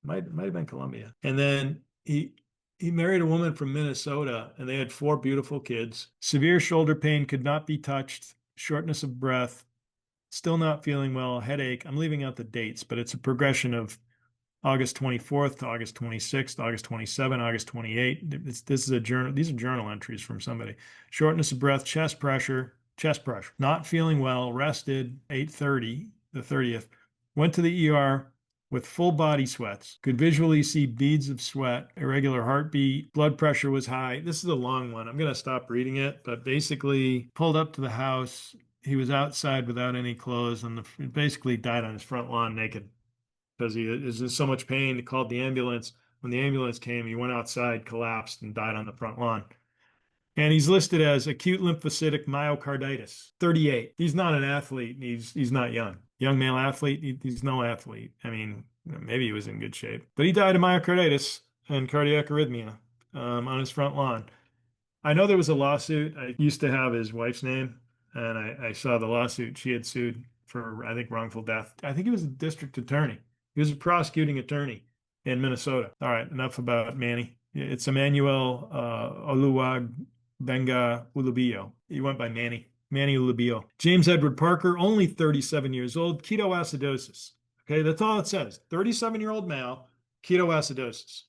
Might have been Columbia. And then he married a woman from Minnesota, and they had 4 beautiful kids. Severe shoulder pain, could not be touched, shortness of breath, still not feeling well, headache. I'm leaving out the dates, but it's a progression of August 24th to August 26th, August 27th, August 28th. This is a journal. These are journal entries from somebody. Shortness of breath, chest pressure, not feeling well, rested, 8:30, the 30th. Went to the ER with full body sweats, could visually see beads of sweat, irregular heartbeat, blood pressure was high. This is a long one. I'm going to stop reading it, but basically pulled up to the house. He was outside without any clothes and basically died on his front lawn naked because he is in so much pain. He called the ambulance. When the ambulance came, he went outside, collapsed, and died on the front lawn. And he's listed as acute lymphocytic myocarditis, 38. He's not an athlete. He's not young. Young male athlete. He's no athlete. I mean, maybe he was in good shape, but he died of myocarditis and cardiac arrhythmia on his front lawn. I know there was a lawsuit. I used to have his wife's name, and I saw the lawsuit. She had sued for, I think, wrongful death. I think he was a district attorney. He was a prosecuting attorney in Minnesota. All right, enough about Manny. It's Emmanuel Oluwagbega Ulubiyo. He went by Manny Ulubiyo. James Edward Parker, only 37 years old, ketoacidosis. Okay, that's all it says. 37-year-old male, ketoacidosis.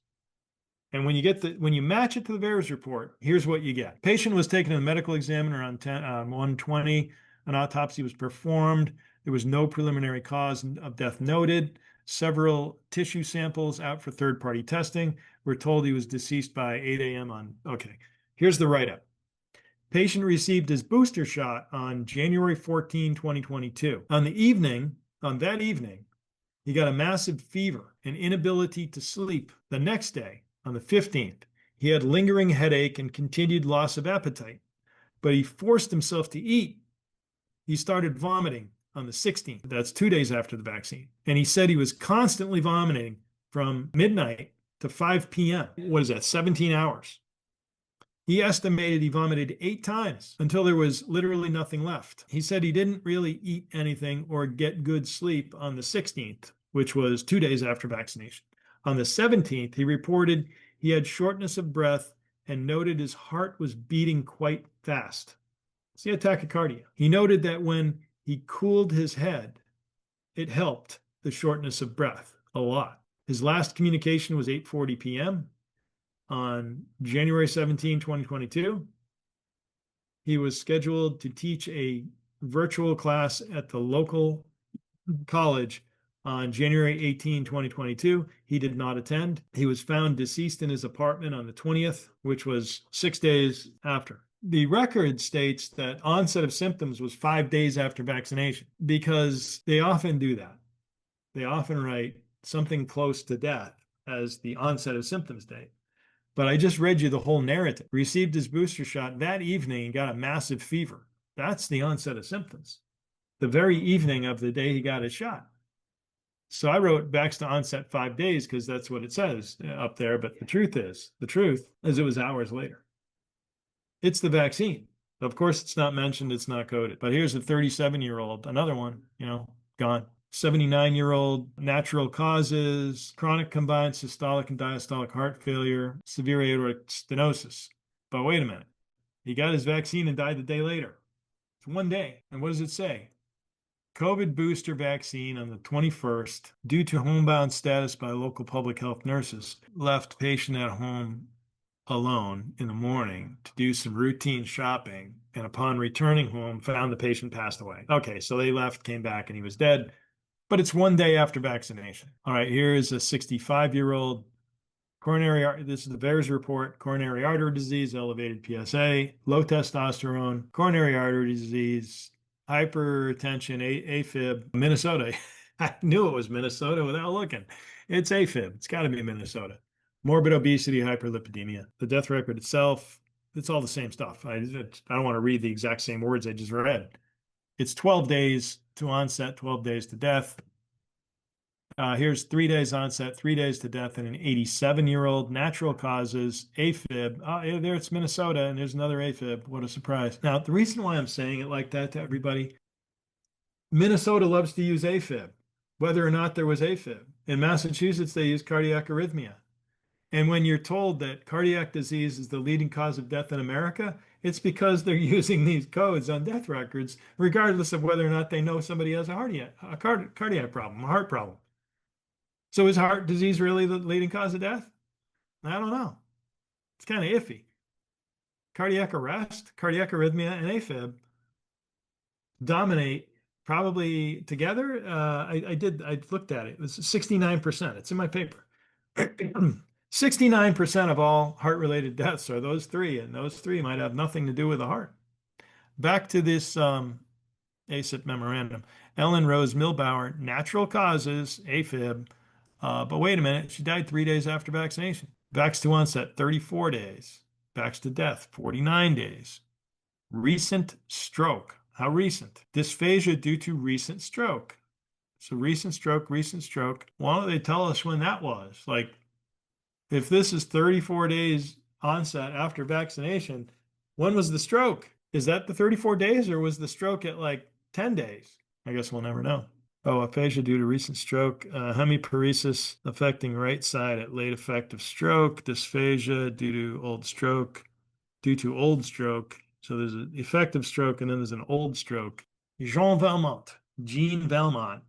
And when you match it to the VAERS report, here's what you get. Patient was taken to the medical examiner on 120. An autopsy was performed. There was no preliminary cause of death noted. Several tissue samples out for third-party testing. We're told he was deceased by 8 a.m. on, okay, here's the write-up. Patient received his booster shot on January 14, 2022. On that evening, he got a massive fever and inability to sleep. The next day, on the 15th, he had lingering headache and continued loss of appetite, but he forced himself to eat. He started vomiting on the 16th. That's 2 days after the vaccine. And he said he was constantly vomiting from midnight to 5 p.m. What is that, 17 hours? He estimated he vomited 8 times until there was literally nothing left. He said he didn't really eat anything or get good sleep on the 16th, which was 2 days after vaccination. On the 17th, he reported he had shortness of breath and noted his heart was beating quite fast. See, tachycardia. He noted that when he cooled his head, it helped the shortness of breath a lot. His last communication was 8:40 p.m. on January 17, 2022. He was scheduled to teach a virtual class at the local college on January 18, 2022. He did not attend. He was found deceased in his apartment on the 20th, which was 6 days after. The record states that onset of symptoms was 5 days after vaccination because they often do that. They often write something close to death as the onset of symptoms date. But I just read you the whole narrative. Received his booster shot that evening and got a massive fever. That's the onset of symptoms. The very evening of the day he got his shot. So I wrote backs to onset 5 days because that's what it says up there. But the truth is it was hours later. It's the vaccine. Of course, it's not mentioned. It's not coded. But here's a 37-year-old, another one, gone. 79-year-old, natural causes, chronic combined systolic and diastolic heart failure, severe aortic stenosis. But wait a minute. He got his vaccine and died the day later. It's 1 day. And what does it say? COVID booster vaccine on the 21st, due to homebound status by local public health nurses, left patient at home alone in the morning to do some routine shopping, and upon returning home, found the patient passed away. Okay, so they left, came back, and he was dead. But it's 1 day after vaccination. All right, here is a 65-year-old this is the VAERS report, coronary artery disease, elevated PSA, low testosterone, coronary artery disease, hypertension, AFib, Minnesota. I knew it was Minnesota without looking. It's AFib. It's got to be Minnesota. Morbid obesity, hyperlipidemia. The death record itself, it's all the same stuff. I don't want to read the exact same words I just read. It's 12 days to onset, 12 days to death. Here's 3 days onset, 3 days to death in an 87-year-old, natural causes, AFib. Yeah, there it's Minnesota, and there's another AFib. What a surprise. Now, the reason why I'm saying it like that to everybody, Minnesota loves to use AFib, whether or not there was AFib. In Massachusetts, they use cardiac arrhythmia. And when you're told that cardiac disease is the leading cause of death in America, it's because they're using these codes on death records, regardless of whether or not they know somebody has a cardiac problem, a heart problem. So is heart disease really the leading cause of death? I don't know. It's kind of iffy. Cardiac arrest, cardiac arrhythmia, and AFib dominate probably together. I looked at it. It was 69%. It's in my paper. 69% of all heart-related deaths are those three, and those three might have nothing to do with the heart. Back to this ACIP memorandum. Ellen Rose Milbauer, natural causes, AFib. But wait a minute, she died 3 days after vaccination. Vax to onset, 34 days. Vax to death, 49 days. Recent stroke. How recent? Dysphagia due to recent stroke. So recent stroke, recent stroke. Why don't they tell us when that was? Like, if this is 34 days onset after vaccination, when was the stroke? Is that the 34 days or was the stroke at like 10 days? I guess we'll never know. Oh, aphasia due to recent stroke, hemiparesis affecting right side at late effect of stroke, dysphagia due to old stroke, So there's an effective stroke and then there's an old stroke. Jean Valmont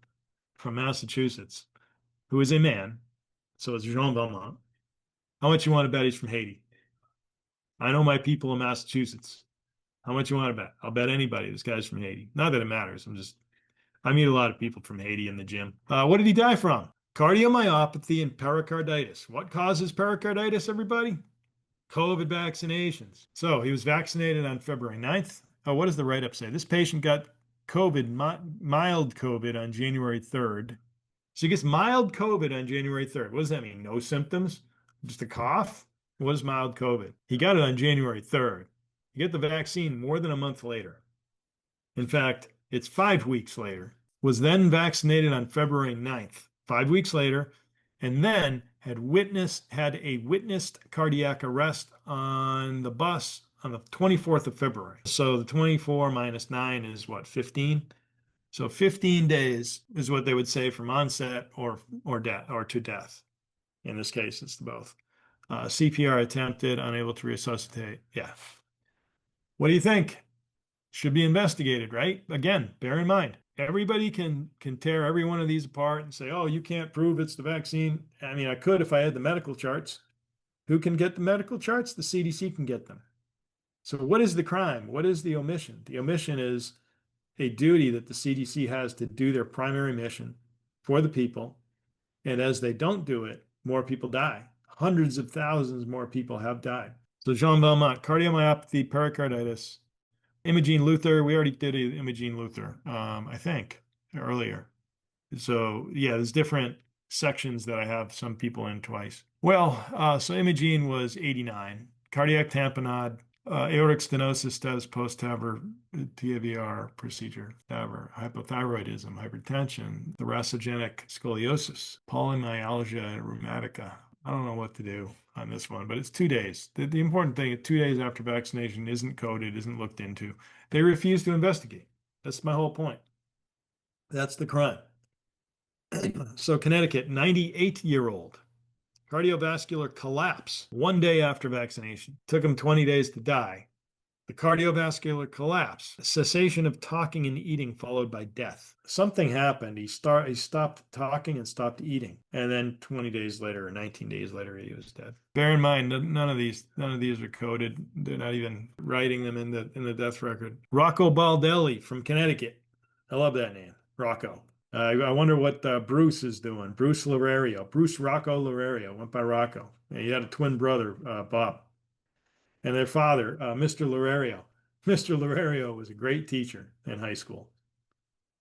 from Massachusetts, who is a man. So it's Jean Valmont. How much you want to bet he's from Haiti? I know my people in Massachusetts. How much you want to bet? I'll bet anybody this guy's from Haiti. Not that it matters. I meet a lot of people from Haiti in the gym. What did he die from? Cardiomyopathy and pericarditis. What causes pericarditis, everybody? COVID vaccinations. So he was vaccinated on February 9th. Oh, what does the write-up say? This patient got COVID, mild COVID on January 3rd. So he gets mild COVID on January 3rd. What does that mean? No symptoms? Just a cough? What is mild COVID? He got it on January 3rd. You get the vaccine more than a month later. In fact, it's 5 weeks later. Was then vaccinated on February 9th, 5 weeks later, and then had a witnessed cardiac arrest on the bus on the 24th of February. So the 24 minus 9 is what, 15? So 15 days is what they would say from onset or death or to death. In this case, it's both. CPR attempted, unable to resuscitate. Yeah. What do you think? Should be investigated, right? Again, bear in mind, everybody can tear every one of these apart and say, oh, you can't prove it's the vaccine. I mean, I could if I had the medical charts. Who can get the medical charts? The CDC can get them. So what is the crime? What is the omission? The omission is a duty that the CDC has to do their primary mission for the people. And as they don't do it, more people die. Hundreds of thousands more people have died. So Jean Belmont, cardiomyopathy, pericarditis. Imogene Luther, we already did Imogene Luther, I think, earlier. So yeah, there's different sections that I have some people in twice. Well, so Imogene was 89. Cardiac tamponade, aortic stenosis status post-TAVR, TAVR procedure, TAVR, hypothyroidism, hypertension, thoracogenic scoliosis, polymyalgia rheumatica. I don't know what to do on this one, but it's 2 days. The important thing, 2 days after vaccination isn't coded, isn't looked into. They refuse to investigate. That's my whole point. That's the crime. So Connecticut, 98-year-old, cardiovascular collapse 1 day after vaccination. Took him 20 days to die. The cardiovascular collapse, cessation of talking and eating followed by death. Something happened. He stopped talking and stopped eating. And then 20 days later or 19 days later, he was dead. Bear in mind, none of these are coded. They're not even writing them in the death record. Rocco Baldelli from Connecticut. I love that name, Rocco. I wonder what Bruce is doing. Bruce Rocco Lorario, went by Rocco. He had a twin brother, Bob. And their father, Mr. Lorario. Mr. Lorario was a great teacher in high school.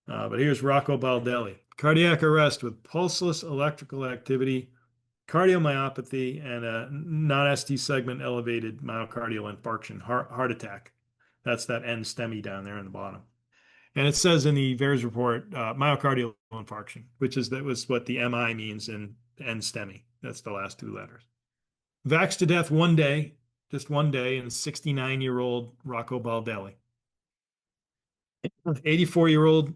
But here's Rocco Baldelli. Cardiac arrest with pulseless electrical activity, cardiomyopathy, and a non-ST segment elevated myocardial infarction, heart attack. That's that end STEMI down there in the bottom. And it says in the VAERS report, myocardial infarction, that was what the MI means in end STEMI. That's the last two letters. Vaxxed to death one day, just one day, in 69-year-old Rocco Baldelli. 84-year-old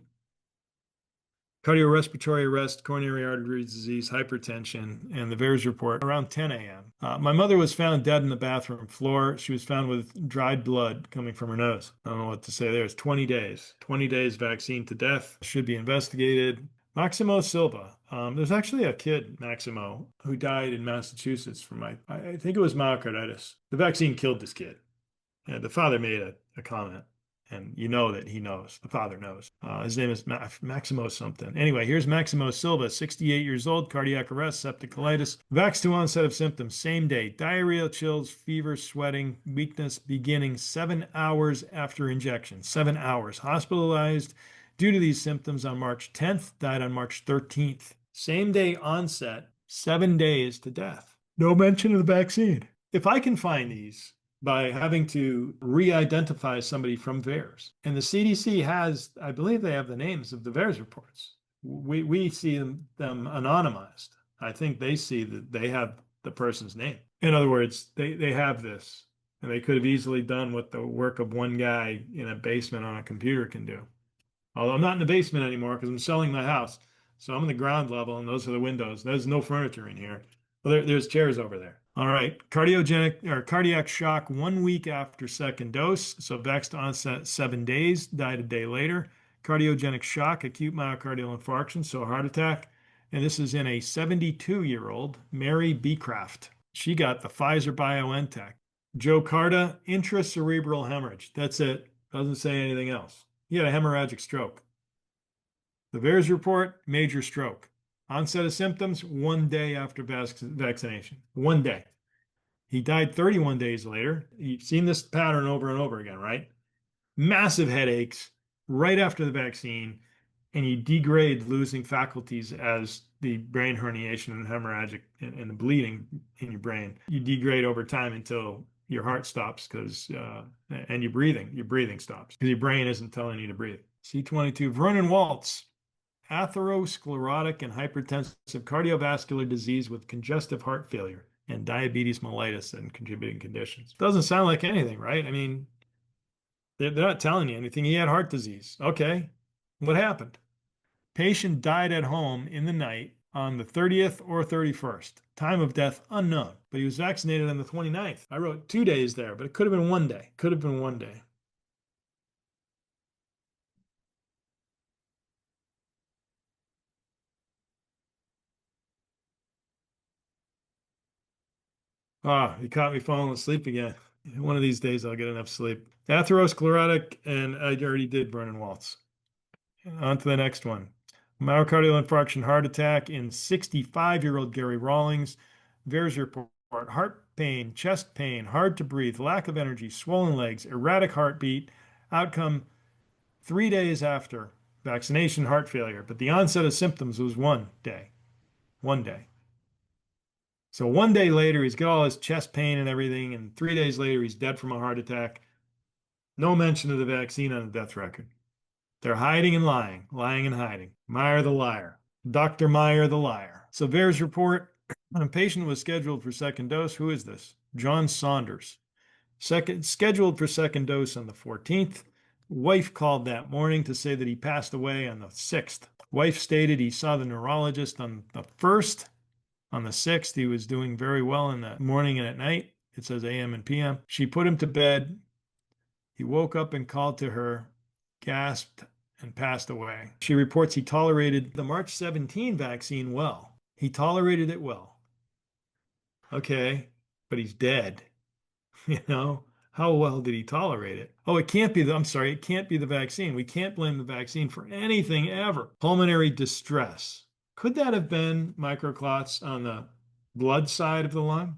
cardiorespiratory arrest, coronary artery disease, hypertension, and the VAERS report around 10 a.m. My mother was found dead in the bathroom floor. She was found with dried blood coming from her nose. I don't know what to say there. It's 20 days. 20 days vaccine to death. Should be investigated. Maximo Silva. There's actually a kid, Maximo, who died in Massachusetts from, I think it was myocarditis. The vaccine killed this kid. And the father made a comment. And you know that he knows. The father knows. His name is Maximo something. Anyway, here's Maximo Silva, 68 years old, cardiac arrest, septic colitis. Vax to onset of symptoms, same day. Diarrhea, chills, fever, sweating, weakness, beginning 7 hours after injection. 7 hours. Hospitalized due to these symptoms on March 10th, died on March 13th. Same day onset, 7 days to death. No mention of the vaccine. If I can find these by having to re-identify somebody from VAERS. And the CDC has, I believe they have the names of the VAERS reports. We see them anonymized. I think they see that they have the person's name. In other words, they have this, and they could have easily done what the work of one guy in a basement on a computer can do. Although I'm not in the basement anymore because I'm selling my house. So I'm in the ground level, and those are the windows. There's no furniture in here. Well, there's chairs over there. All right, cardiac shock 1 week after second dose. So vaxxed onset 7 days, died a day later. Cardiogenic shock, acute myocardial infarction, so a heart attack. And this is in a 72-year-old Mary Beecraft. She got the Pfizer BioNTech. Joe Carta, intracerebral hemorrhage. That's it. Doesn't say anything else. He had a hemorrhagic stroke. The VAERS report, major stroke. Onset of symptoms 1 day after vaccination. 1 day. He died 31 days later. You've seen this pattern over and over again, right? Massive headaches right after the vaccine, and you degrade, losing faculties as the brain herniation and hemorrhagic and the bleeding in your brain. You degrade over time until your heart stops and your breathing stops because your brain isn't telling you to breathe. C22, Vernon Waltz. Atherosclerotic and hypertensive cardiovascular disease with congestive heart failure and diabetes mellitus and contributing conditions. Doesn't sound like anything, right? I mean, they're not telling you anything. He had heart disease. Okay. What happened? Patient died at home in the night on the 30th or 31st. Time of death unknown, but he was vaccinated on the 29th. I wrote 2 days there, but it could have been 1 day. Could have been 1 day. Ah, you caught me falling asleep again. One of these days I'll get enough sleep. Atherosclerotic, and I already did Vernon Waltz. On to the next one. Myocardial infarction, heart attack in 65-year-old Gary Rawlings. VAERS report, heart pain, chest pain, hard to breathe, lack of energy, swollen legs, erratic heartbeat. Outcome 3 days after vaccination, heart failure. But the onset of symptoms was 1 day. 1 day. So 1 day later, he's got all his chest pain and everything, and 3 days later, he's dead from a heart attack. No mention of the vaccine on the death record. They're hiding and lying and hiding. Meyer the liar. Dr. Meyer the liar. So VAERS report, a patient was scheduled for second dose. Who is this? John Saunders. Scheduled for second dose on the 14th. Wife called that morning to say that he passed away on the 6th. Wife stated he saw the neurologist on the 1st. On the 6th, he was doing very well in the morning and at night. It says AM and PM. She put him to bed. He woke up and called to her, gasped, and passed away. She reports he tolerated the March 17 vaccine well. He tolerated it well. Okay, but he's dead. You know, how well did he tolerate it? Oh, it can't be it can't be the vaccine. We can't blame the vaccine for anything ever. Pulmonary distress. Could that have been microclots on the blood side of the lung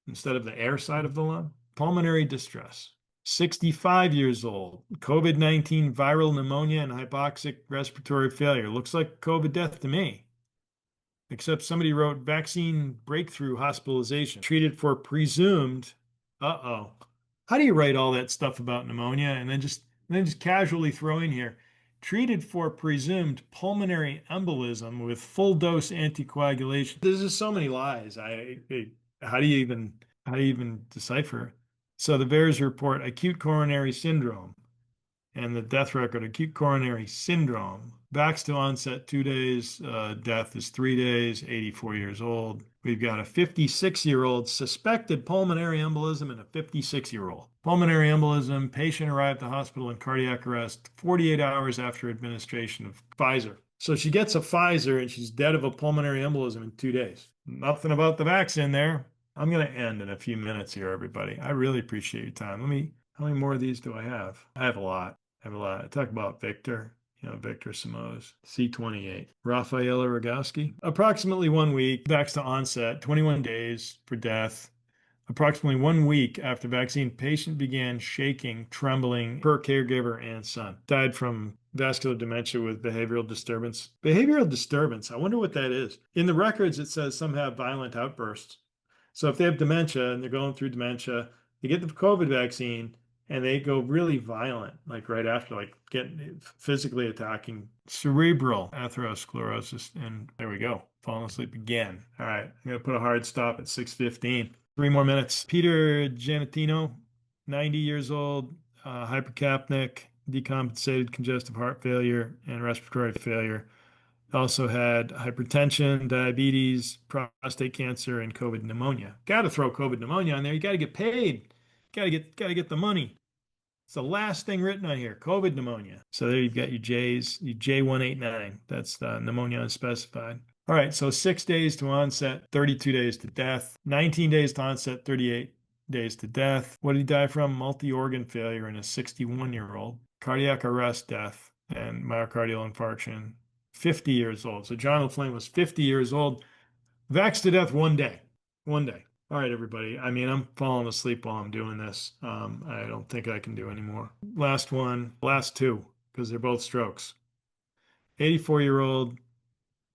instead of the air side of the lung? Pulmonary distress. 65 years old, COVID-19 viral pneumonia and hypoxic respiratory failure. Looks like COVID death to me. Except somebody wrote vaccine breakthrough hospitalization, treated for presumed, uh-oh. How do you write all that stuff about pneumonia and then just casually throw in here, treated for presumed pulmonary embolism with full dose anticoagulation? There's just so many lies. How do you even decipher? So the VAERS report, acute coronary syndrome, and the death record, acute coronary syndrome. Vax to onset 2 days, death is 3 days, 84 years old. We've got a 56-year-old suspected pulmonary embolism and a 56-year-old. Pulmonary embolism, patient arrived at the hospital in cardiac arrest 48 hours after administration of Pfizer. So she gets a Pfizer and she's dead of a pulmonary embolism in 2 days. Nothing about the vaccine there. I'm going to end in a few minutes here, everybody. I really appreciate your time. How many more of these do I have? I have a lot. I talk about Victor, Victor Simoes, C28, Rafaela Rogowski. Approximately 1 week, vax to onset, 21 days for death. Approximately 1 week after vaccine, patient began shaking, trembling per caregiver and son. Died from vascular dementia with behavioral disturbance. Behavioral disturbance, I wonder what that is. In the records, it says some have violent outbursts. So if they have dementia and they're going through dementia, they get the COVID vaccine, and they go really violent, like right after, like getting physically attacking. Cerebral atherosclerosis. And there we go. Falling asleep again. All right. I'm going to put a hard stop at 6:15. 3 more minutes. Peter Janatino, 90 years old, hypercapnic, decompensated congestive heart failure, and respiratory failure. Also had hypertension, diabetes, prostate cancer, and COVID pneumonia. Got to throw COVID pneumonia on there. You got to get paid. Got to get the money. It's the last thing written on here, COVID pneumonia. So there you've got your J's, your J189. That's the pneumonia unspecified. All right, so 6 days to onset, 32 days to death, 19 days to onset, 38 days to death. What did he die from? Multi-organ failure in a 61-year-old. Cardiac arrest death and myocardial infarction. 50 years old. So John LaFlame was 50 years old. Vaxxed to death 1 day. 1 day. All right, everybody. I'm falling asleep while I'm doing this. I don't think I can do any more. Last two, because they're both strokes. 84-year-old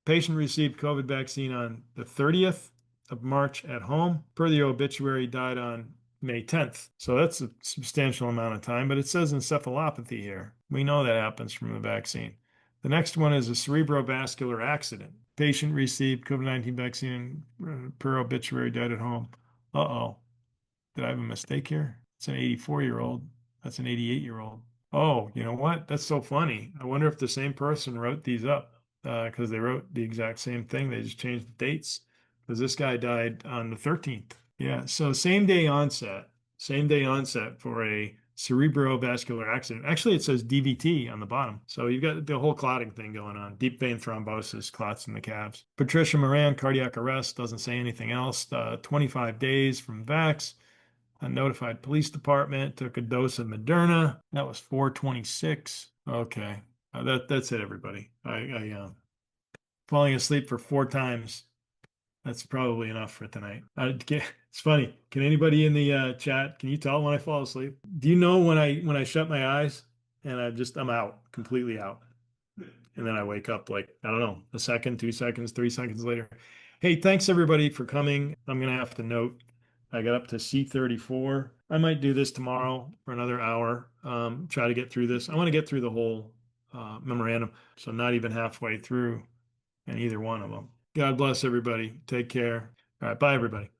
patient received COVID vaccine on the 30th of March at home. Per the obituary, died on May 10th. So that's a substantial amount of time, but it says encephalopathy here. We know that happens from the vaccine. The next one is a cerebrovascular accident. Patient received COVID-19 vaccine, per obituary, died at home. Uh-oh. Did I have a mistake here? It's an 84-year-old. That's an 88-year-old. Oh, you know what? That's so funny. I wonder if the same person wrote these up, because they wrote the exact same thing. They just changed the dates, because this guy died on the 13th. Yeah, so same day onset for a cerebrovascular accident. Actually, it says DVT on the bottom. So you've got the whole clotting thing going on. Deep vein thrombosis, clots in the calves. Patricia Moran, cardiac arrest, doesn't say anything else. 25 days from vax. A notified police department, took a dose of Moderna. That was 4/26. Okay. That's it, everybody. Falling asleep for 4 times. That's probably enough for tonight. It's funny. Can anybody in the chat, can you tell when I fall asleep? Do you know when I shut my eyes and I'm out, completely out? And then I wake up like, I don't know, a second, 2 seconds, 3 seconds later. Hey, thanks everybody for coming. I'm going to have to note, I got up to C34. I might do this tomorrow for another hour. Try to get through this. I want to get through the whole memorandum. So not even halfway through in either one of them. God bless everybody. Take care. All right. Bye, everybody.